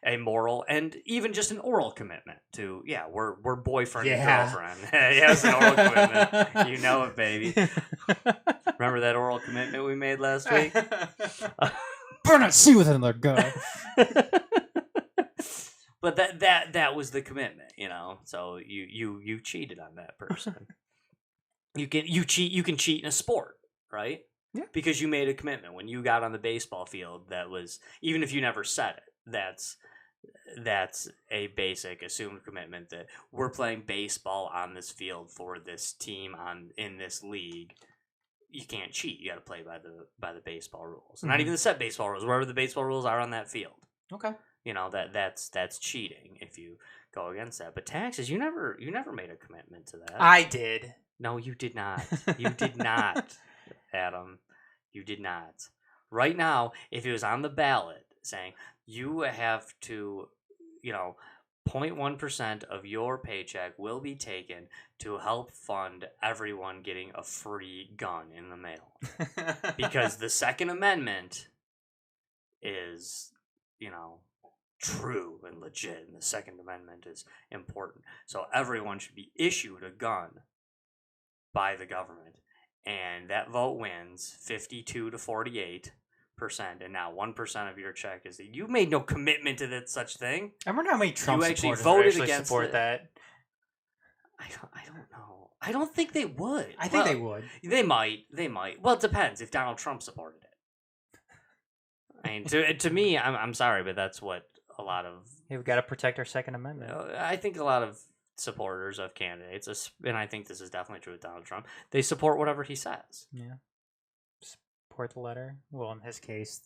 a moral and even just an oral commitment to, we're boyfriend and girlfriend. Yes, an oral commitment. You know it, baby. Remember that oral commitment we made last week? Burn it, see with another guy. But that was the commitment, So you cheated on that person. You can cheat in a sport, right? Yeah. Because you made a commitment when you got on the baseball field. That was, even if you never said it, that's a basic assumed commitment that we're playing baseball on this field for this team in this league. You can't cheat. You got to play by the baseball rules, and not even the set baseball rules. Wherever the baseball rules are on that field. Okay. That's cheating if you go against that. But taxes, you never made a commitment to that. I did. No, you did not. You did not, Adam. You did not. Right now, if it was on the ballot saying you have to, 0.1% of your paycheck will be taken to help fund everyone getting a free gun in the mail. Because the Second Amendment is, true and legit, and the Second Amendment is important. So everyone should be issued a gun by the government, and that vote wins 52 to 48%, and now 1% of your check is that you made no commitment to that such thing. I wonder how many Trump You actually supporters voted actually against support it. that. I don't know. I don't think they would. I think they would. They might. Well, it depends if Donald Trump supported it. I mean, to me, I'm sorry, but that's what a lot of. We've got to protect our Second Amendment. I think a lot of supporters of candidates, and I think this is definitely true with Donald Trump, they support whatever he says. Yeah. Support the letter. Well, in his case,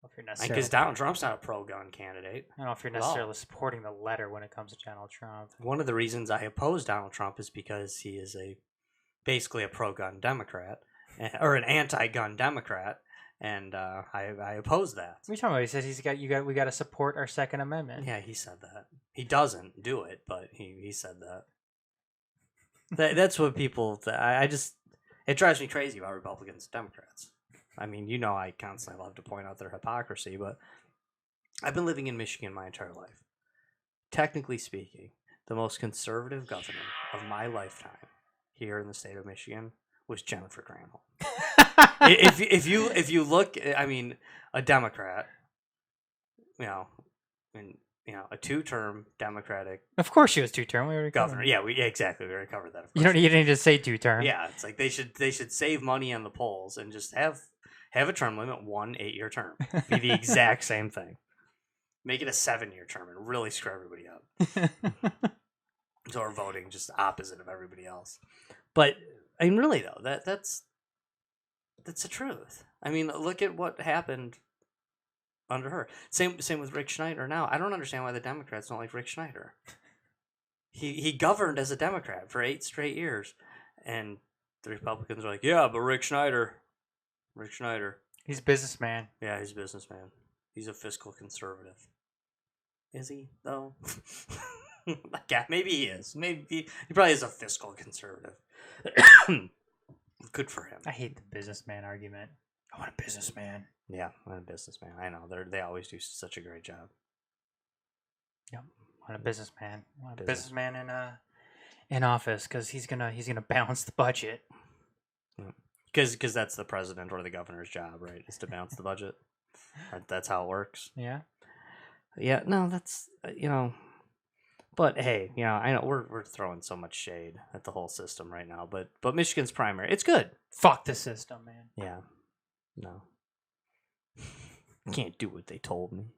if you're necessarily, Because Donald Trump's not a pro-gun candidate. I don't know if you're necessarily supporting the letter when it comes to Donald Trump. One of the reasons I oppose Donald Trump is because he is basically a pro-gun Democrat, or an anti-gun Democrat, and I oppose that. What are you talking about? He says we got to support our Second Amendment. Yeah, he said that. He doesn't do it, but he said that. That's what people. It drives me crazy about Republicans and Democrats. I mean, I constantly love to point out their hypocrisy, but I've been living in Michigan my entire life. Technically speaking, the most conservative governor of my lifetime here in the state of Michigan was Jennifer Granholm. if you look, I mean, a Democrat, a two-term Democratic. Of course, she was two-term. We already governor. Yeah, exactly. We already covered that. You don't need to say two-term. Yeah, it's like they should save money on the polls and just have a term limit, 1 8-year term. Be the exact same thing. Make it a 7-year term and really screw everybody up. So we're voting just opposite of everybody else. But I mean, really though, that's the truth. I mean, look at what happened under her. Same with Rick Schneider now. I don't understand why the Democrats don't like Rick Schneider. He governed as a Democrat for 8 straight years. And the Republicans are like, yeah, but Rick Schneider. He's a businessman. Yeah, he's a businessman. He's a fiscal conservative. Is he, though? Yeah, maybe he is. Maybe he probably is a fiscal conservative. Good for him. I hate the businessman argument. I want a businessman. Yeah, I'm a businessman. I know. They always do such a great job. Yep. I want a businessman. I want a businessman in office because he's gonna balance the budget. Because that's the president or the governor's job, right? Is to balance the budget. That's how it works. Yeah. Yeah. No, that's But hey, I know we're throwing so much shade at the whole system right now. But Michigan's primary, it's good. Fuck the system, man. Yeah. No. Can't do what they told me.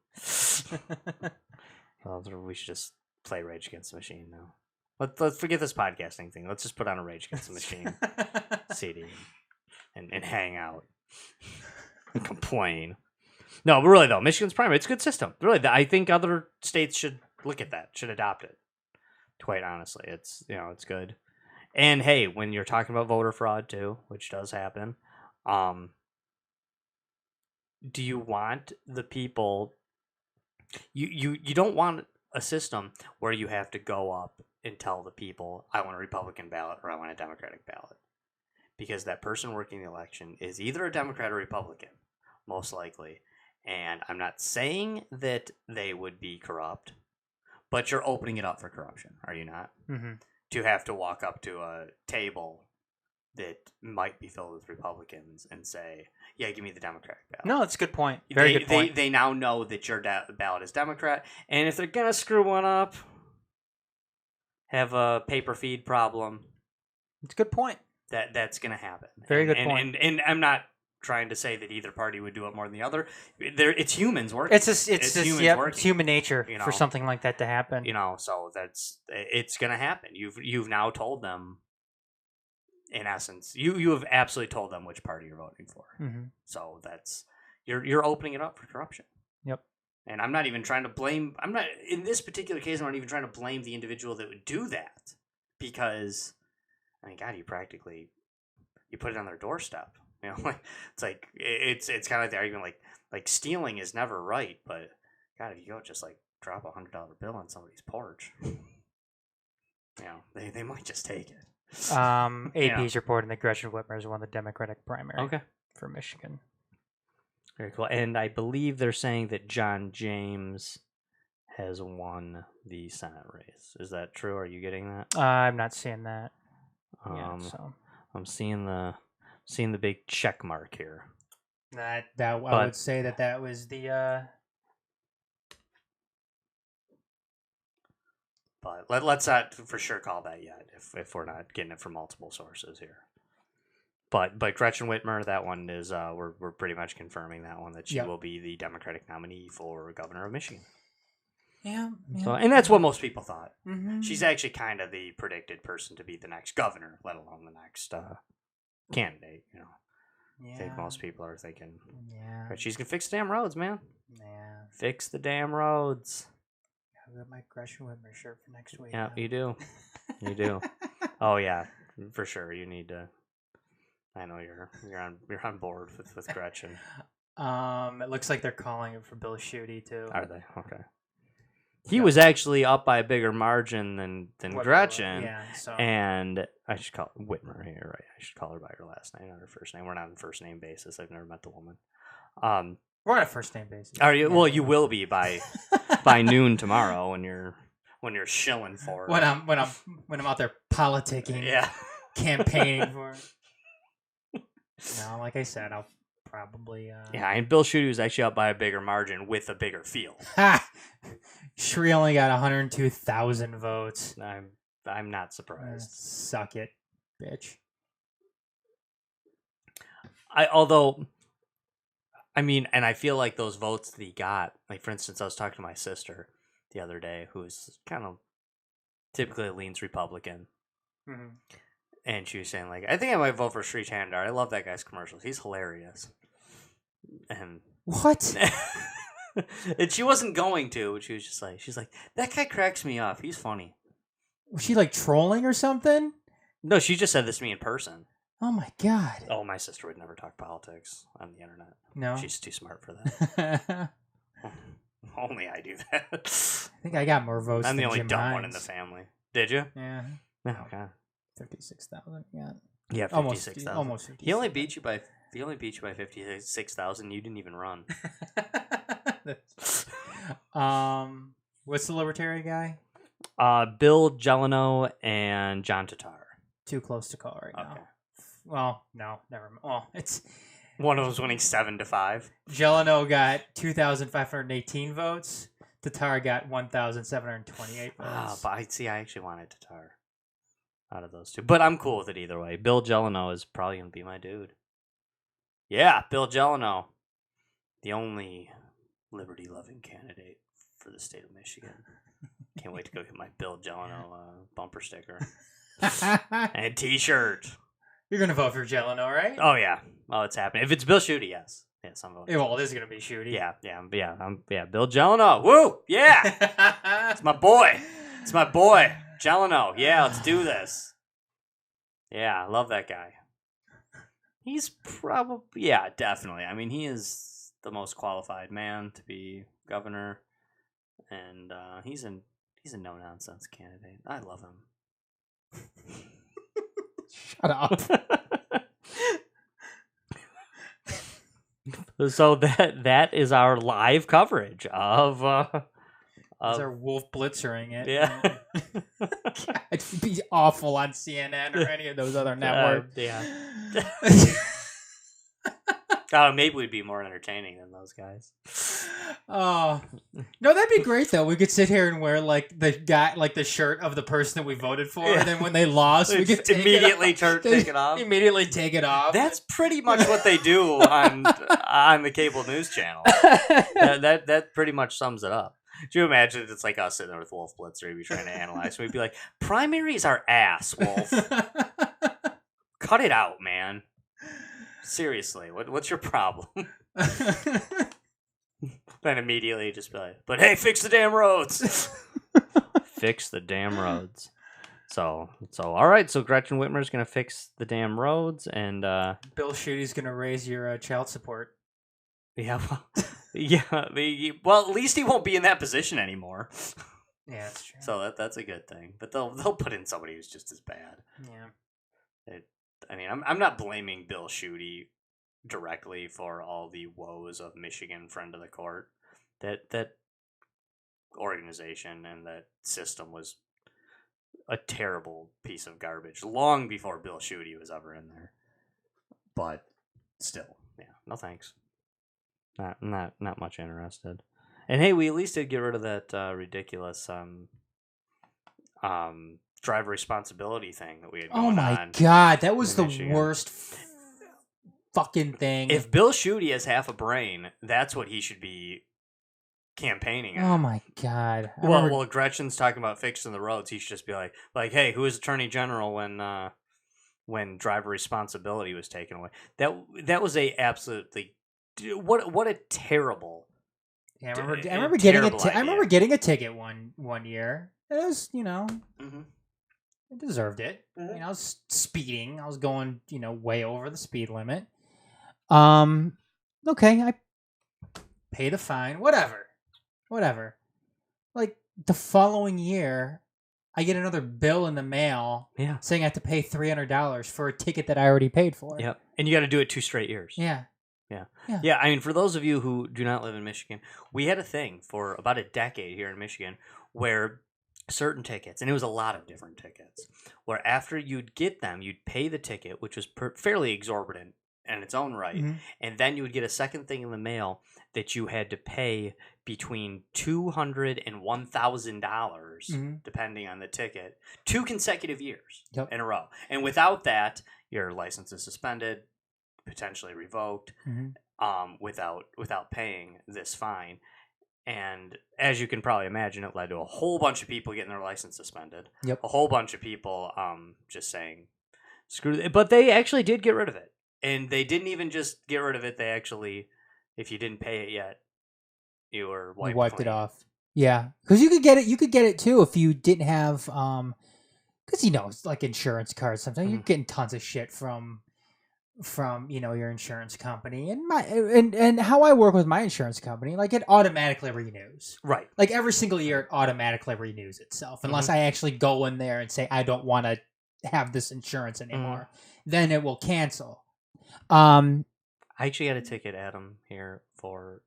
Well, we should just play Rage Against the Machine now. Let's forget this podcasting thing. Let's just put on a Rage Against the Machine CD and hang out and complain. No, but really though, Michigan's primary, it's a good system. Really, I think other states should look at that, should adopt it. Quite honestly, it's it's good. And hey, when you're talking about voter fraud too, which does happen, do you want the people? You don't want a system where you have to go up and tell the people, I want a Republican ballot or I want a Democratic ballot. Because that person working the election is either a Democrat or Republican, most likely. And I'm not saying that they would be corrupt, but you're opening it up for corruption, are you not? Mm-hmm. To have to walk up to a table that might be filled with Republicans and say, yeah, give me the Democratic ballot. No, that's a good point. Very good point. They now know that your ballot is Democrat, and if they're going to screw one up, have a paper feed problem. It's a good point. That's going to happen. Very good point. And I'm not trying to say that either party would do it more than the other. It's humans working. It's human nature for something like that to happen. So it's going to happen. You've now told them, in essence, you have absolutely told them which party you're voting for. Mm-hmm. So that's you're opening it up for corruption. Yep. And I'm not even trying to blame. I'm not in this particular case. I'm not even trying to blame the individual that would do that, because I mean, God, you put it on their doorstep. It's like it's kind of like the argument, like stealing is never right, but God, if you go just like drop $100 bill on somebody's porch, they might just take it. AP's reporting that Gretchen Whitmer has won the Democratic primary for Michigan. Very cool. And I believe they're saying that John James has won the Senate race. Is that true? Are you getting that? I'm not seeing that. I'm seeing the big check mark here. I would say that was the. But let's not for sure call that yet if we're not getting it from multiple sources here. But Gretchen Whitmer, that one is we're pretty much confirming that one that she will be the Democratic nominee for governor of Michigan. Yeah. So, and that's what most people thought. Mm-hmm. She's actually kind of the predicted person to be the next governor, let alone the next candidate. You know, I think most people are thinking, but she's gonna fix the damn roads, man. Yeah, fix the damn roads. I got my Gretchen Whitmer shirt for next week. Yeah, you do. You do. Oh yeah, for sure. You need to. I know you're on board with Gretchen. It looks like they're calling it for Bill Schuette too. Are they? Okay. He was actually up by a bigger margin than Gretchen. Yeah, so. And I should call Whitmer here, right? I should call her by her last name, not her first name. We're not on first name basis. I've never met the woman. We're on a first name basis. Are you? Yeah. Well, you will be by noon tomorrow when you're shilling for when I'm out there politicking, campaigning for. No, like I said, I'll probably. Yeah, and Bill Schuette was actually up by a bigger margin with a bigger field. Ha! Shree only got 102,000 votes. I'm not surprised. Suck it, bitch. I mean, and I feel like those votes that he got, like for instance, I was talking to my sister the other day, who's kind of typically leans Republican, and she was saying like, I think I might vote for Sri Chandar. I love that guy's commercials. He's hilarious. And what? And she wasn't going to, but she's like, that guy cracks me up. He's funny. Was she like trolling or something? No, she just said this to me in person. Oh my god. Oh, my sister would never talk politics on the internet. No. She's too smart for that. Only I do that. I think I got more votes. I'm the only Jim dumb Hines. one in the family. Did you? Yeah. Oh, okay. 56,000. Yeah. Yeah, 56,000. Almost 50. He only beat you by 56,000. You didn't even run. What's the libertarian guy? Bill Jeleno and John Tatar. Too close to call right now. Well, no, never mind. Well, it's one of them's winning 7-5. Jeleno got 2,518 votes. Tatar got 1,728 votes. But I actually wanted Tatar out of those two. But I'm cool with it either way. Bill Jeleno is probably going to be my dude. Yeah, Bill Jeleno. The only liberty-loving candidate for the state of Michigan. Can't wait to go get my Bill Jeleno bumper sticker. And t-shirt. You're going to vote for Jeleno, right? Oh, yeah. Oh, it's happening. If it's Bill Schuette, yes. Yes, I'm voting. Well, it is going to be Schuette. Yeah. Bill Jeleno. Woo! Yeah! It's my boy. Jeleno. Yeah, let's do this. Yeah, I love that guy. He's probably... Yeah, definitely. I mean, he is the most qualified man to be governor. And he's a no-nonsense candidate. I love him. Shut up. So that is our live coverage of our Wolf blitzering it. Yeah. God, it'd be awful on CNN or any of those other networks. Yeah. Maybe we'd be more entertaining than those guys. Oh no, that'd be great though. We could sit here and wear like the shirt of the person that we voted for, and then when they lost, we could immediately take it off. Immediately take it off. That's pretty much what they do on the cable news channel. That pretty much sums it up. Do you imagine it's like us sitting there with Wolf Blitzer, we'd be trying to analyze, we'd be like, primaries are ass, Wolf. Cut it out, man. Seriously, what's your problem? Then immediately just be like, but hey, fix the damn roads. Fix the damn roads. So all right. So Gretchen Whitmer's gonna fix the damn roads, and Bill Schuette's gonna raise your child support. Yeah, well, at least he won't be in that position anymore. Yeah, that's true. So that's a good thing. But they'll put in somebody who's just as bad. Yeah. I mean, I'm not blaming Bill Schuette directly for all the woes of Michigan Friend of the Court. That organization and that system was a terrible piece of garbage long before Bill Schuette was ever in there. But still, yeah, no thanks. Not much interested. And hey, we at least did get rid of that ridiculous driver responsibility thing that we had going Oh my on. god, that was in the Michigan. worst fucking thing. If Bill Schuette has half a brain, that's what he should be campaigning on. Oh my god. Well, Gretchen's talking about fixing the roads. He should just be like, hey, who was Attorney General when driver responsibility was taken away? That was a absolutely what a terrible. Yeah, I remember getting a ticket one year. It was, I deserved it. Mm-hmm. I was speeding. I was going, way over the speed limit. Okay, I pay the fine. Whatever. Like the following year, I get another bill in the mail saying I have to pay $300 for a ticket that I already paid for. Yep. And you got to do it 2 straight years. Yeah. Yeah, I mean, for those of you who do not live in Michigan, we had a thing for about a decade here in Michigan where certain tickets, and it was a lot of different tickets, where after you'd get them, you'd pay the ticket, which was fairly exorbitant in its own right, and then you would get a second thing in the mail that you had to pay between $200 and $1,000, depending on the ticket, 2 consecutive years in a row. And without that, your license is suspended, potentially revoked, without paying this fine. And as you can probably imagine, it led to a whole bunch of people getting their license suspended. Yep. A whole bunch of people just saying, screw it. But they actually did get rid of it. And they didn't even just get rid of it. They actually, if you didn't pay it yet, you were wiped it clean. off. Yeah. Because you could get it too if you didn't have, because, it's like insurance cards. Sometimes you're getting tons of shit from your insurance company, and how I work with my insurance company, like it automatically renews, right? Like every single year it automatically renews itself unless I actually go in there and say I don't want to have this insurance anymore. Then it will cancel. I actually got a ticket, Adam, here for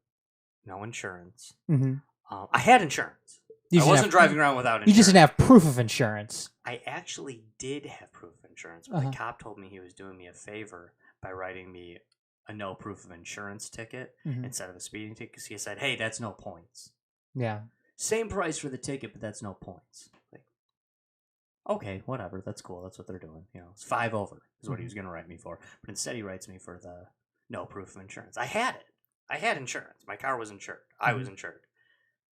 no insurance. I had insurance. I wasn't driving around without insurance. You just didn't have proof of insurance. I actually did have proof of insurance, but the cop told me he was doing me a favor by writing me a no proof of insurance ticket instead of a speeding ticket, because he said, hey, that's no points. Yeah. Same price for the ticket, but that's no points. Like, okay, whatever. That's cool. That's what they're doing. It's 5 over is what he was going to write me for. But instead he writes me for the no proof of insurance. I had it. I had insurance. My car was insured. I was insured.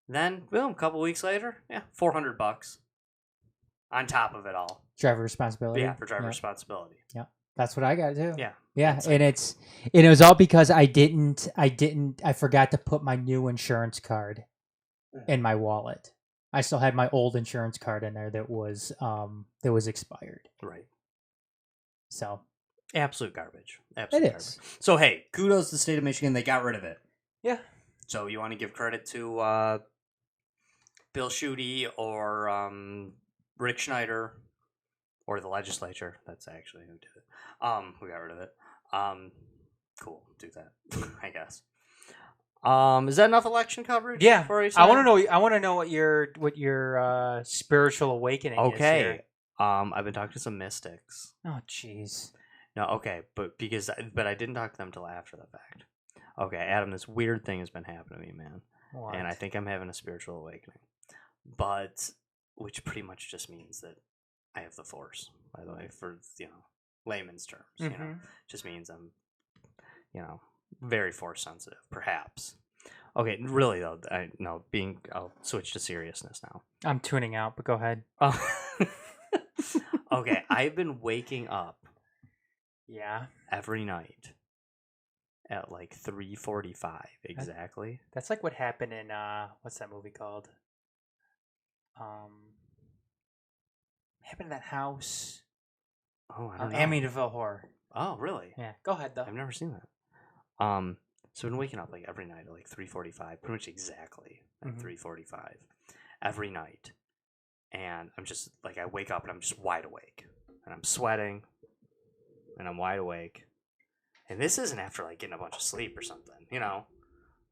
Then, boom, a couple weeks later, $400 on top of it all. Driver responsibility. Yeah, for driver responsibility. Yeah, that's what I got too. Yeah, and it was all because I forgot to put my new insurance card in my wallet. I still had my old insurance card in there that was expired. Right. So, absolute garbage. Absolute garbage. Is. So hey, kudos to the state of Michigan. They got rid of it. Yeah. So you want to give credit to Bill Schuette or Rick Schneider or the legislature? That's actually who did it. Who got rid of it. Cool. Do that, I guess. Is that enough election coverage? Yeah. For I want to know what your spiritual awakening is here. I've been talking to some mystics. Oh, jeez. No, okay, but I didn't talk to them till after the fact. Okay, Adam, this weird thing has been happening to me, man. What? And I think I'm having a spiritual awakening. But, which pretty much just means that I have the Force, by the way, for, layman's terms, just means I'm, very Force sensitive, perhaps. Okay, really though, I'll switch to seriousness now. I'm tuning out, but go ahead. Okay, I've been waking up. Yeah. Every night. At like 3:45 exactly. That's like what happened in what's that movie called? Happened in that house. Oh, I don't know. Amityville Horror. Oh, really? Yeah. Go ahead though. I've never seen that. So I've been waking up like every night at like 3:45, pretty much exactly at 3:45 every night, and I'm just like I wake up and I'm just wide awake, and I'm sweating, and I'm wide awake. And this isn't after like getting a bunch of sleep or something,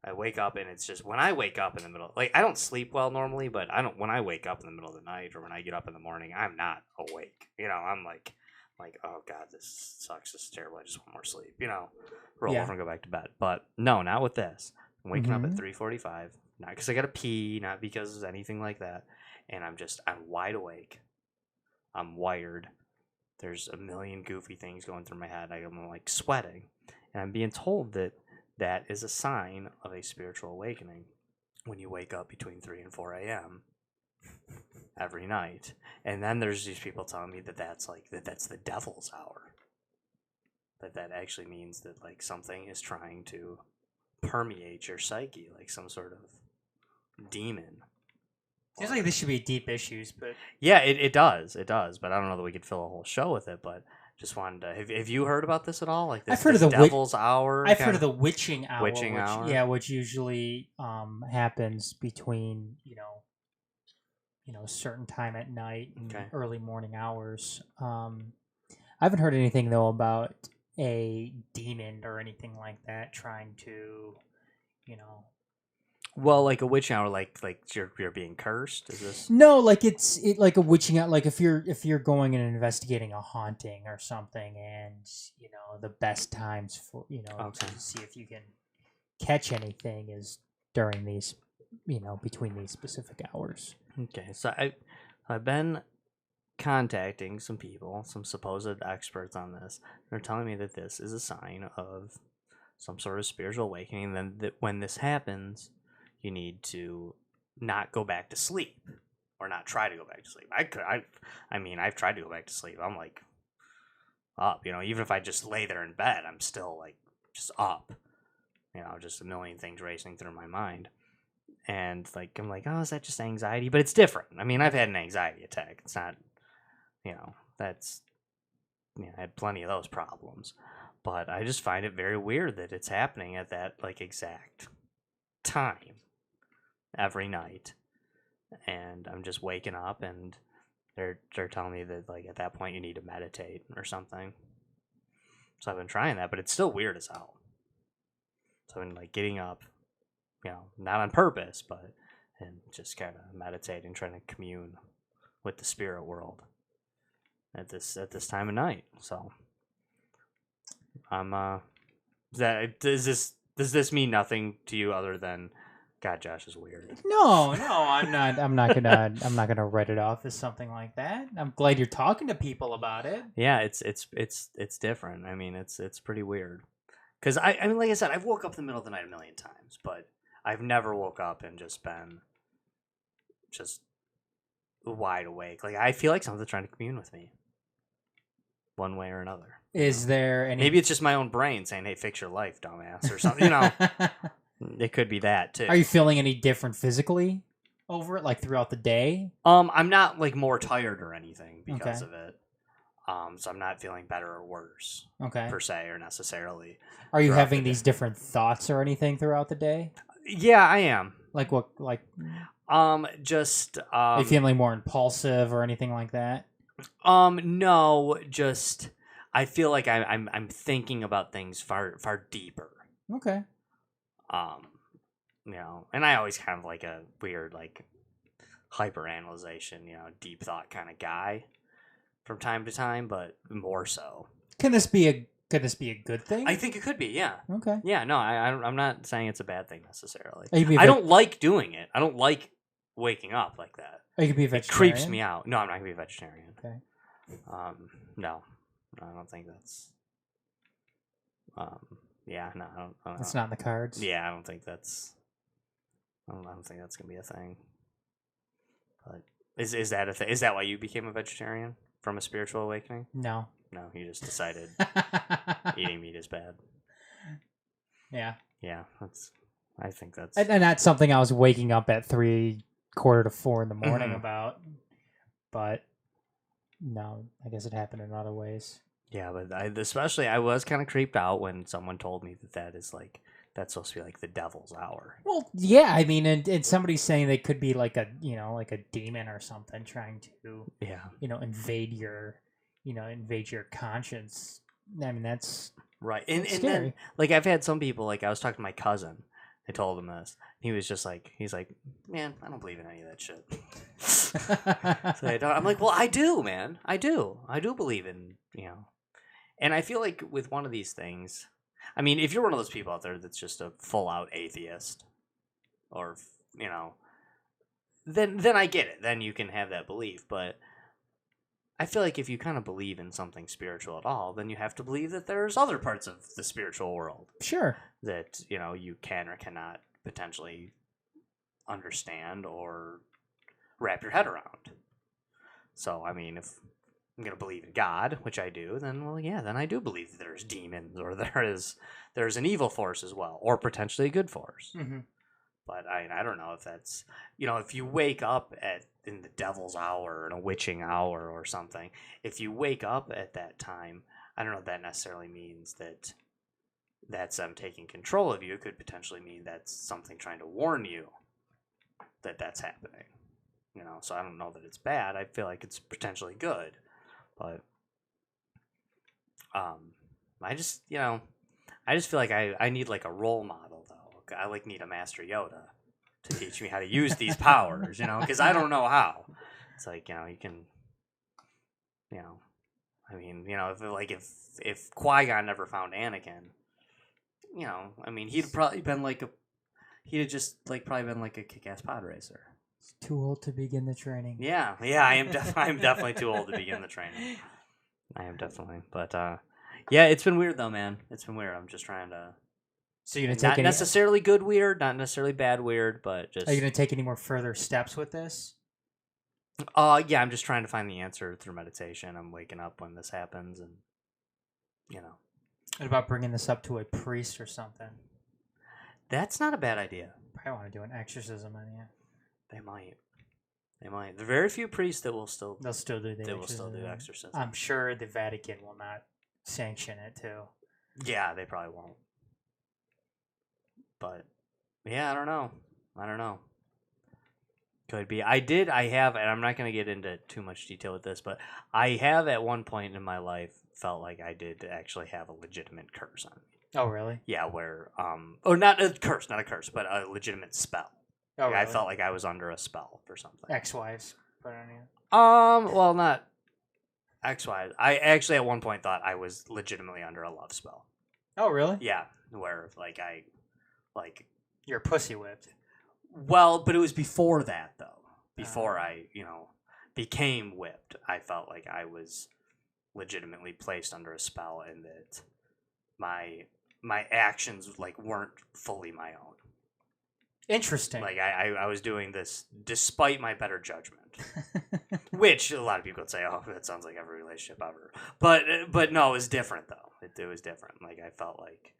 I wake up and it's just when I wake up in the middle, like I don't sleep well normally, but when I wake up in the middle of the night or when I get up in the morning, I'm not awake. I'm like, oh God, this sucks. This is terrible. I just want more sleep. Roll over and go back to bed. But no, not with this. I'm waking up at 3:45, not because I gotta pee, not because of anything like that, and I'm wide awake. I'm wired. There's a million goofy things going through my head. I'm like sweating, and I'm being told that is a sign of a spiritual awakening when you wake up between 3 and 4 a.m. every night. And then there's these people telling me that's the devil's hour. That actually means that like something is trying to permeate your psyche, like some sort of demon. Seems like this should be deep issues, but yeah, it does, but I don't know that we could fill a whole show with it. But just wanted to. Have you heard about this at all? Like this, I've heard of the devil's hour. I've heard of the witching hour. Witching hour. Yeah, which usually happens between a certain time at night and early morning hours. I haven't heard anything though about a demon or anything like that trying to, Well, like a witching hour, like you're being cursed. Is this? No, like it's like a witching hour. Like if you're going and investigating a haunting or something, and the best times for to see if you can catch anything is during these between these specific hours. Okay, so I've been contacting some people, some supposed experts on this. They're telling me that this is a sign of some sort of spiritual awakening. Then that when this happens, you need to not go back to sleep or not try to go back to sleep. I've tried to go back to sleep. I'm like up, even if I just lay there in bed, I'm still like just up, just a million things racing through my mind. And like, I'm like, oh, is that just anxiety? But it's different. I mean, I've had an anxiety attack. It's not, I had plenty of those problems, but I just find it very weird that it's happening at that like exact time every night. And I'm just waking up and they're telling me that like at that point you need to meditate or something. So I've been trying that, but it's still weird as hell. So I've been like getting up, not on purpose, but and just kind of meditating, trying to commune with the spirit world at this time of night. So I'm does this mean nothing to you other than God, Josh is weird? No, I'm not. I'm not gonna write it off as something like that. I'm glad you're talking to people about it. Yeah, it's different. I mean, it's pretty weird. Because I mean, like I said, I've woke up in the middle of the night a million times, but I've never woke up and just been just wide awake. Like I feel like something's trying to commune with me, one way or another. Is there any? Maybe it's just my own brain saying, "Hey, fix your life, dumbass," or something. It could be that too. Are you feeling any different physically over it, like throughout the day? I'm not like more tired or anything because of it. So I'm not feeling better or worse, per se or necessarily. Are you having these different thoughts or anything throughout the day? Yeah, I am. Like what? Like just are you feeling more impulsive or anything like that? No, just I feel like I'm thinking about things far deeper. Okay. And I always kind of like a weird like hyperanalyzation, deep thought kind of guy from time to time, but more so. Could this be a good thing? I think it could be, yeah. Okay. Yeah, no, I'm not saying it's a bad thing necessarily. I don't like doing it. I don't like waking up like that. You could be a vegetarian. It creeps me out. No, I'm not gonna be a vegetarian. Okay. No, I don't think that's. Yeah, no, I don't. It's not in the cards. Yeah, I don't think that's. I don't think that's gonna be a thing. But is that a thing? Is that why you became a vegetarian from a spiritual awakening? No, you just decided eating meat is bad. Yeah. Yeah, I think that's. And that's something I was waking up at 3:45 to 4 in the morning about, but no, I guess it happened in other ways. Yeah, but I was kind of creeped out when someone told me that's supposed to be like the devil's hour. Well, yeah, I mean, and somebody's saying they could be like a demon or something trying to invade your conscience. I mean, that's right. scary. And then, like I've had some people, like I was talking to my cousin I told him this. He was just like, he's like, man, I don't believe in any of that shit. So I'm like, well, I do, man. I do believe in, and I feel like with one of these things, I mean, if you're one of those people out there that's just a full out atheist, or then I get it. Then you can have that belief, but I feel like if you kind of believe in something spiritual at all, then you have to believe that there's other parts of the spiritual world Sure. that you can or cannot potentially understand or wrap your head around. So, I mean, if I'm going to believe in God, which I do, then, well, yeah, then I do believe that there's demons or there's an evil force as well, or potentially a good force. Mm-hmm. But I don't know if that's, if you wake up in the devil's hour, in a witching hour or something, if you wake up at that time, I don't know if that necessarily means that that's them taking control of you. It could potentially mean that's something trying to warn you that that's happening. So I don't know that it's bad. I feel like it's potentially good. But I just feel like I need like a role model, though. I need a Master Yoda to teach me how to use these powers, because I don't know how. It's like, you can, I mean, if Qui-Gon never found Anakin, I mean, he'd probably been probably been like a kick-ass pod racer. He's too old to begin the training. Yeah, I'm definitely too old to begin the training. I am definitely, but yeah, it's been weird though, man. It's been weird. I'm just trying to. So you're gonna Not take necessarily good weird, not necessarily bad weird, but just. Are you gonna take any more further steps with this? Yeah, I'm just trying to find the answer through meditation. I'm waking up when this happens, and What about bringing this up to a priest or something? That's not a bad idea. I want to do an exorcism on you. They might. There are very few priests that will still. They'll still do the. They will still do exorcism. I'm sure the Vatican will not sanction it too. Yeah, they probably won't. But yeah, I don't know. Could be. I have, and I'm not going to get into too much detail with this, but I have at one point in my life felt like I did actually have a legitimate curse on me. Oh, really? Yeah, where or not a curse, but a legitimate spell. Oh, really? I felt like I was under a spell for something. Ex-wives put on you. Well, not ex-wives. I actually at one point thought I was legitimately under a love spell. Oh, really? Yeah, where You're pussy whipped. Well, but it was before that though. Before I, became whipped, I felt like I was legitimately placed under a spell, and that my actions weren't fully my own. Interesting. I was doing this despite my better judgment, which a lot of people would say, "Oh, that sounds like every relationship ever." But no, it was different though. It was different. I felt like,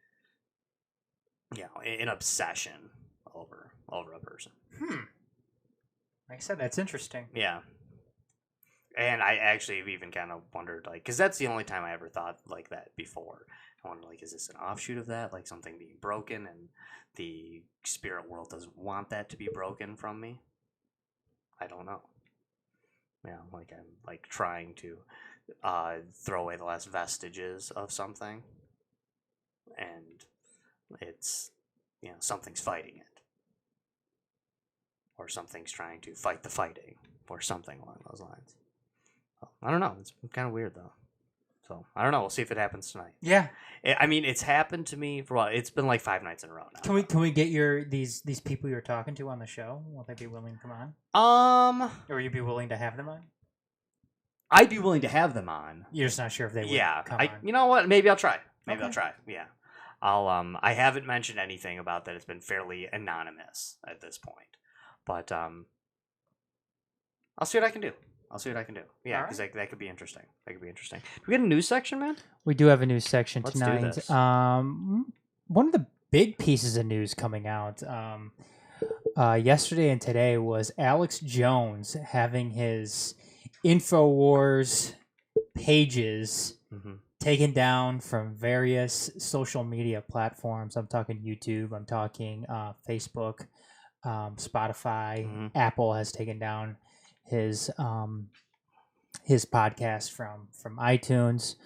an obsession over a person. Like I said, that's interesting. Yeah. And I actually have even kind of wondered, because that's the only time I ever thought like that before. I wondered, is this an offshoot of that? Something being broken, and the spirit world doesn't want that to be broken from me? I don't know. I'm trying to throw away the last vestiges of something, and it's, something's fighting it. Or something's trying to fight the fighting, or something along those lines. I don't know. It's kind of weird, though. So, I don't know. We'll see if it happens tonight. Yeah. I mean, it's happened to me for a while. It's been 5 nights in a row now. Can we get these people you're talking to on the show? Will they be willing to come on? Or will you be willing to have them on? I'd be willing to have them on. You're just not sure if they would come on. You know what? Maybe I'll try. Okay. I'll try. Yeah. I haven't mentioned anything about that. It's been fairly anonymous at this point. But I'll see what I can do. Yeah, because that could be interesting. Do we get a news section, man? We do have a news section Let's tonight. do this. One of the big pieces of news coming out yesterday and today was Alex Jones having his InfoWars pages taken down from various social media platforms. I'm talking YouTube. I'm talking Facebook. Spotify, Apple has taken down his podcast from iTunes,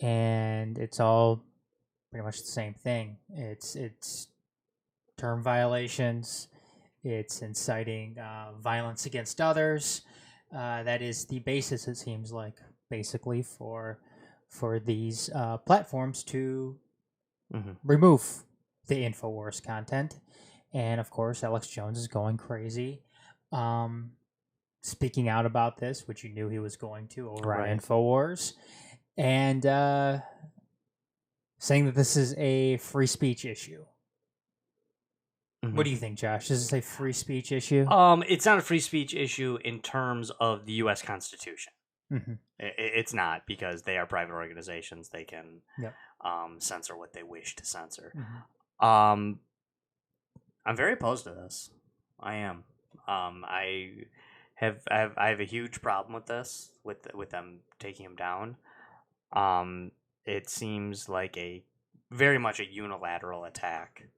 and it's all pretty much the same thing. It's term violations. It's inciting violence against others. That is the basis, it seems like, basically for these platforms to remove the InfoWars content. And of course, Alex Jones is going crazy, speaking out about this, which you knew he was going to over on InfoWars, and saying that this is a free speech issue. What do you think, Josh? Is this a free speech issue? It's not a free speech issue in terms of the U.S. Constitution. It's not, because they are private organizations. They can censor what they wish to censor. I'm very opposed to this. I am. I have a huge problem with this, with them taking him down. It seems like very much a unilateral attack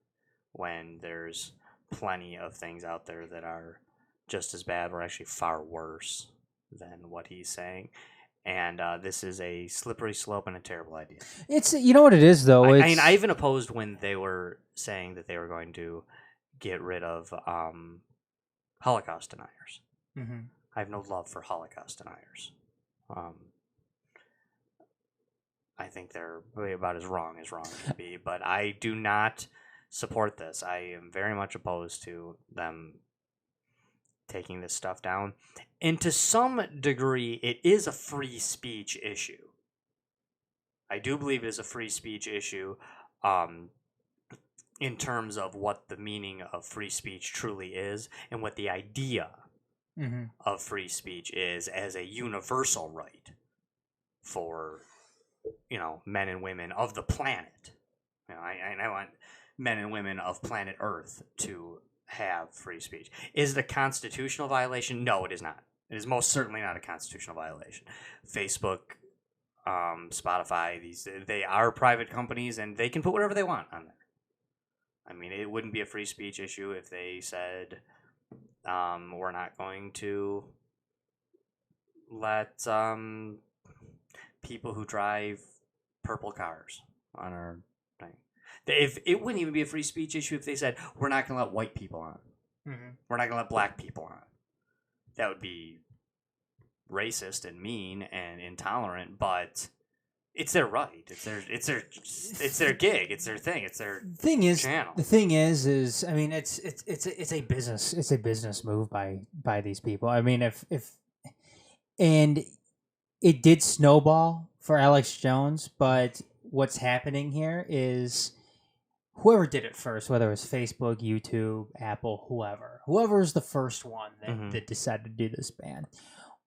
when there's plenty of things out there that are just as bad or actually far worse than what he's saying. And this is a slippery slope and a terrible idea. It's, you know what it is, though? I mean, I even opposed when they were saying that they were going to get rid of Holocaust deniers. I have no love for Holocaust deniers. I think they're really about as wrong can be, but I do not support this. I am very much opposed to them taking this stuff down. And to some degree, it is a free speech issue. I do believe it is a free speech issue in terms of what the meaning of free speech truly is and what the idea of free speech is as a universal right for, men and women of the planet. I want men and women of planet Earth to have free speech. Is it a constitutional violation? No, it is not. It is most certainly not a constitutional violation. Facebook, Spotify, they are private companies, and they can put whatever they want on there. I mean, it wouldn't be a free speech issue if they said, we're not going to let people who drive purple cars on our thing. If it wouldn't even be a free speech issue if they said, we're not going to let white people on. We're not going to let black people on. That would be racist and mean and intolerant, but it's their right. It's their gig. It's their thing. It's their channel. The thing is I mean, it's a business. It's a business move by these people. I mean, if and it did snowball for Alex Jones, but what's happening here is whoever did it first, whether it was Facebook, YouTube, Apple, whoever's the first one that decided to do this ban,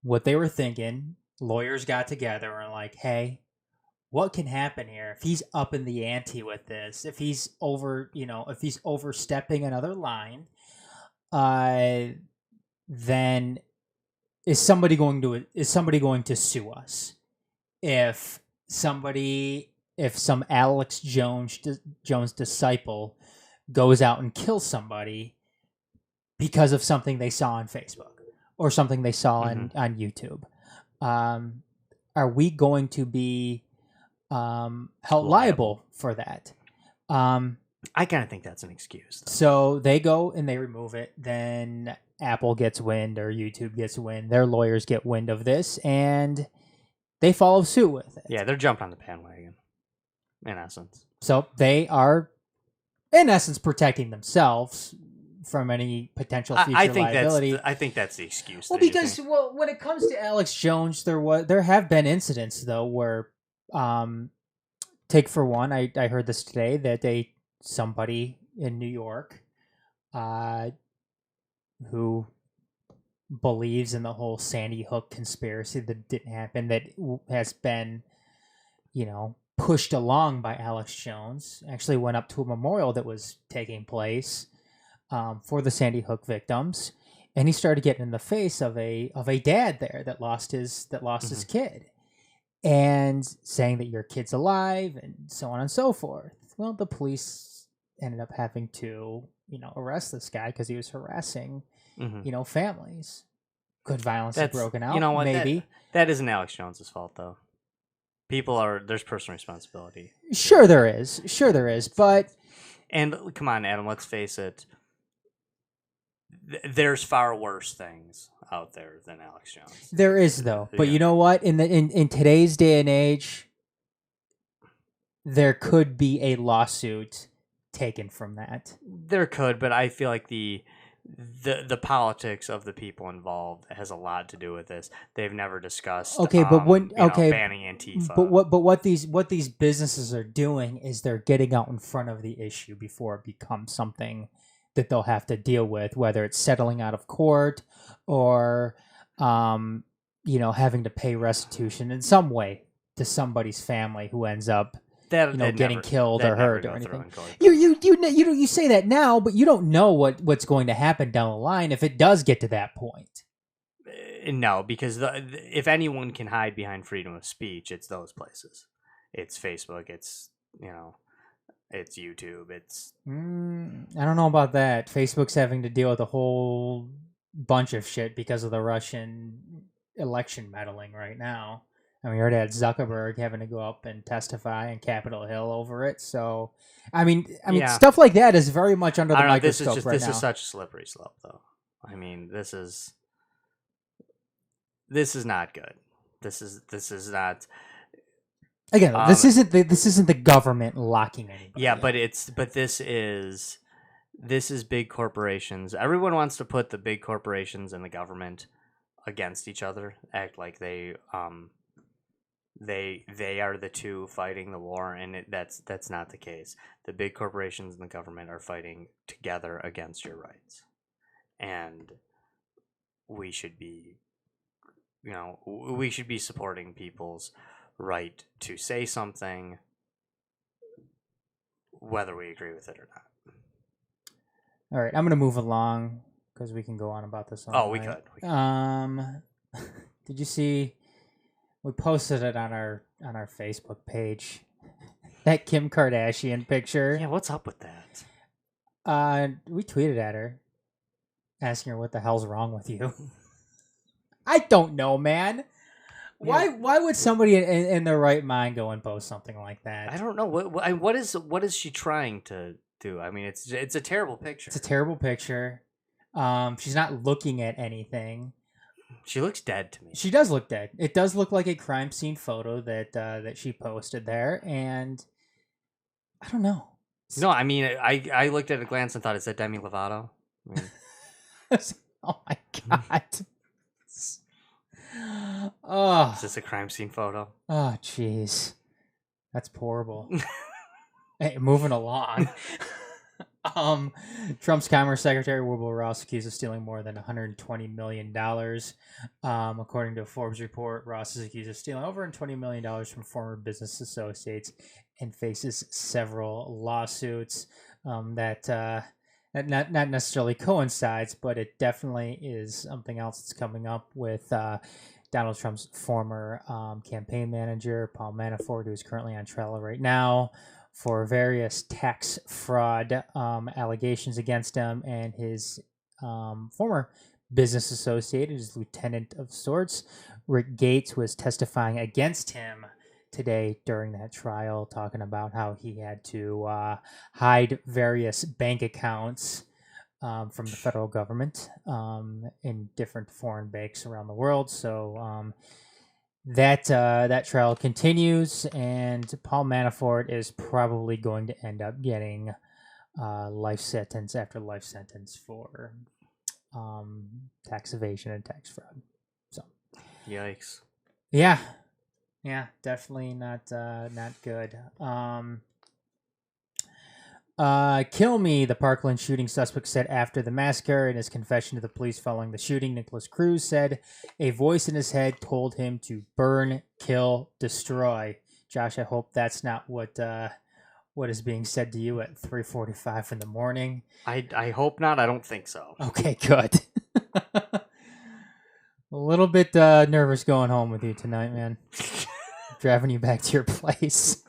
what they were thinking, lawyers got together and were like, hey, what can happen here if he's up in the ante with this? If he's if he's overstepping another line, then is somebody going to sue us? If some Alex Jones disciple goes out and kills somebody because of something they saw on Facebook or something they saw on YouTube, are we going to be held liable for that? I kind of think that's an excuse, though. So they go and they remove it. Then Apple gets wind or YouTube gets wind. Their lawyers get wind of this and they follow suit with it. Yeah, they're jumping on the bandwagon, in essence. So they are, in essence, protecting themselves from any potential future liability. I think that's the excuse. Well, because when it comes to Alex Jones, there have been incidents though where, take for one, I heard this today that somebody in New York, who believes in the whole Sandy Hook conspiracy that didn't happen, that has been, pushed along by Alex Jones, actually went up to a memorial that was taking place for the Sandy Hook victims, and he started getting in the face of a dad there that lost his kid, and saying that your kid's alive and so on and so forth. Well, the police ended up having to arrest this guy because he was harassing families. Could violence have broken out? You know what? Maybe. That isn't Alex Jones's fault, though. There's personal responsibility. Sure there is. But And come on, Adam, let's face it. There's far worse things out there than Alex Jones. There is though, but you know what? In today's day and age, there could be a lawsuit taken from that. There could, but I feel like the politics of the people involved has a lot to do with this. They've never discussed banning Antifa. But what these businesses are doing is they're getting out in front of the issue before it becomes something that they'll have to deal with, whether it's settling out of court or having to pay restitution in some way to somebody's family who ends up getting killed or hurt or anything. You say that now, but you don't know what's going to happen down the line if it does get to that point. No, because if anyone can hide behind freedom of speech, it's those places. It's Facebook. It's it's YouTube. It's I don't know about that. Facebook's having to deal with a whole bunch of shit because of the Russian election meddling right now. I mean, we already had Zuckerberg having to go up and testify in Capitol Hill over it. So, I mean, stuff like that is very much under the microscope right now. This is such a slippery slope, though. I mean, this is not good. This is not. Again, this isn't the government locking anybody. Yeah, but this is big corporations. Everyone wants to put the big corporations and the government against each other, act like they are the two fighting the war, and that's not the case. The big corporations and the government are fighting together against your rights, and we should be supporting people's right to say something, whether we agree with it or not. All right, I'm gonna move along because we can go on about this all we night. could. Did you see? We posted it on our Facebook page. That Kim Kardashian picture. Yeah, what's up with that? We tweeted at her, asking her what the hell's wrong with you. I don't know, man. Why would somebody in their right mind go and post something like that? I don't know. What is she trying to do? I mean, it's a terrible picture. It's a terrible picture. She's not looking at anything. She looks dead to me. She does look dead. It does look like a crime scene photo that she posted there, and I don't know. No, I mean, I looked at a glance and thought, is that Demi Lovato? I mean... Oh my god. Oh. Is this a crime scene photo? Oh, jeez. That's horrible. Hey, moving along. Trump's Commerce Secretary Wilbur Ross accused of stealing more than $120 million. According to a Forbes report, Ross is accused of stealing over $120 million from former business associates and faces several lawsuits that not necessarily coincides, but it definitely is something else that's coming up with Donald Trump's former campaign manager, Paul Manafort, who is currently on trial right now for various tax fraud allegations against him, and his former business associate, his lieutenant of sorts, Rick Gates, was testifying against him today during that trial, talking about how he had to hide various bank accounts from the federal government in different foreign banks around the world. So that trial continues, and Paul Manafort is probably going to end up getting life sentence after life sentence for tax evasion and tax fraud. So, yikes! Yeah, definitely not good. Kill me, the Parkland shooting suspect said after the massacre. In his confession to the police following the shooting, Nicholas Cruz said a voice in his head told him to burn, kill, destroy. Josh, I hope that's not what is being said to you at 3:45 in the morning. I hope not. I don't think so. Okay, good. A little bit nervous going home with you tonight, man. Driving you back to your place.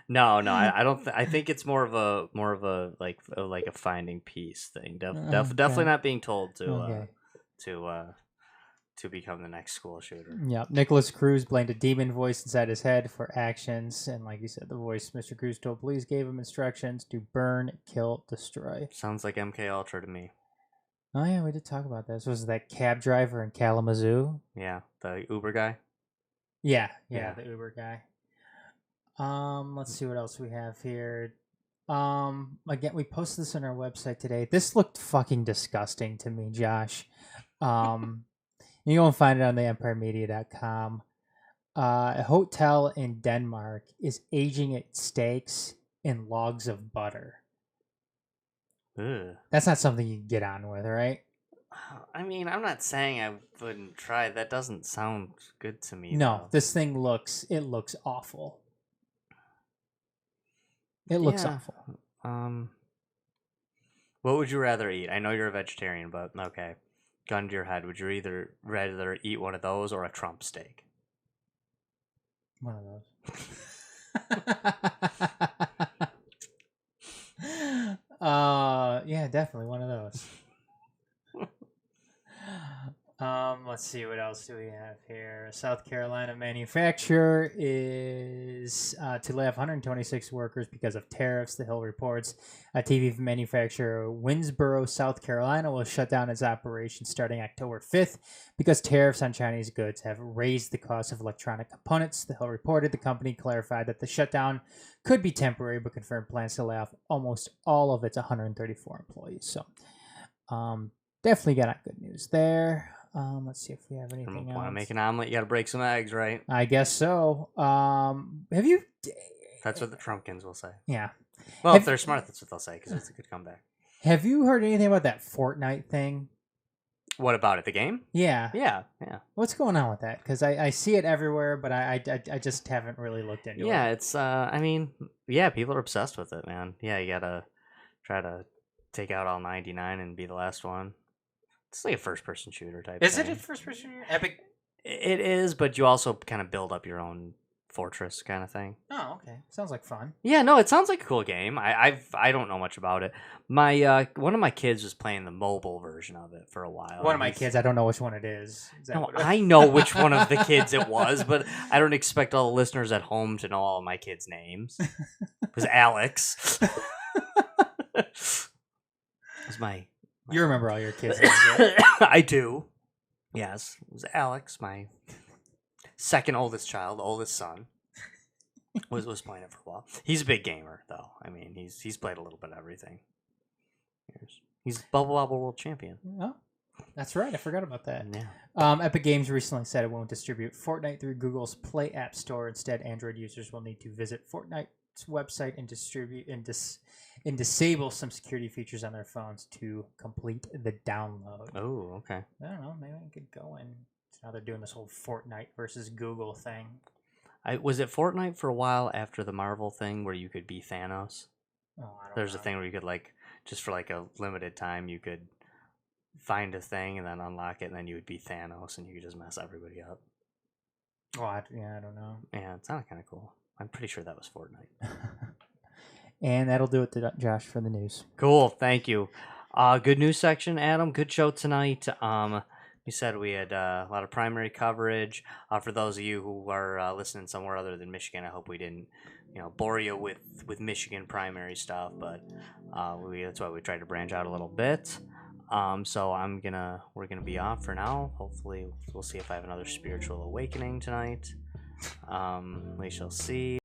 No, I don't. I think it's more of a like a finding peace thing. Definitely not being told to to become the next school shooter. Yep. Nicholas Cruz blamed a demon voice inside his head for actions, and like you said, the voice Mr. Cruz told police gave him instructions to burn, kill, destroy. Sounds like MK Ultra to me. Oh yeah, we did talk about this. Was that cab driver in Kalamazoo? Yeah, the Uber guy. Yeah, Yeah. the Uber guy. Let's see what else we have here. Again, we posted this on our website today. This looked fucking disgusting to me, Josh. You go and find it on the empiremedia.com. A hotel in Denmark is aging its steaks in logs of butter. Ugh. That's not something you can get on with, right? I mean, I'm not saying I wouldn't try. That doesn't sound good to me. No, though. this thing looks awful. It looks Yeah. awful. What would you rather eat? I know you're a vegetarian, but okay. Gun to your head, would you rather eat one of those or a Trump steak? One of those. Yeah, definitely one of those. Let's see, what else do we have here? South Carolina manufacturer is to lay off 126 workers because of tariffs. The Hill reports a TV manufacturer, Winsboro, South Carolina, will shut down its operations starting October 5th because tariffs on Chinese goods have raised the cost of electronic components. The Hill reported the company clarified that the shutdown could be temporary, but confirmed plans to lay off almost all of its 134 employees. So, definitely got good news there. Let's see if we have anything else. Want to make an omelet? You got to break some eggs, right? I guess so. Have you? That's what the Trumpkins will say. Yeah. Well, if they're smart, that's what they'll say because it's a good comeback. Have you heard anything about that Fortnite thing? What about it? The game? Yeah. Yeah. What's going on with that? Because I see it everywhere, but I just haven't really looked into it. Yeah, it's I mean, yeah, people are obsessed with it, man. Yeah, you gotta try to take out all 99 and be the last one. It's like a first-person shooter type. Is thing. it a first-person shooter? Epic. It is, but you also kind of build up your own fortress kind of thing. Oh, okay. Sounds like fun. Yeah, no, it sounds like a cool game. I don't know much about it. My one of my kids was playing the mobile version of it for a while. One of my kids, I don't know which one it is. No, I know which one of the kids it was, but I don't expect all the listeners at home to know all of my kids' names. It was Alex. It was my. You remember all your kids' names, right? I do. Yes, it was Alex, my second oldest child, oldest son. Was playing it for a while. He's a big gamer, though. I mean, he's played a little bit of everything. He's Bubble Bobble World Champion. Oh, that's right. I forgot about that. Yeah. Epic Games recently said it won't distribute Fortnite through Google's Play App Store. Instead, Android users will need to visit Fortnite's website and distribute and disable some security features on their phones to complete the download. Oh, okay. I don't know. Maybe I could go in. Now they're doing this whole Fortnite versus Google thing. Was it Fortnite for a while after the Marvel thing where you could be Thanos? Oh, I don't There's know. a thing where you could just for a limited time you could find a thing and then unlock it and then you would be Thanos and you could just mess everybody up. Oh, I don't know. Yeah, it sounded kind of cool. I'm pretty sure that was Fortnite. And that'll do it, Josh, for the news. Cool, thank you. Good news section, Adam. Good show tonight. You said we had a lot of primary coverage. For those of you who are listening somewhere other than Michigan, I hope we didn't, bore you with Michigan primary stuff. But that's why we tried to branch out a little bit. So we're gonna be off for now. Hopefully, we'll see if I have another spiritual awakening tonight. We shall see.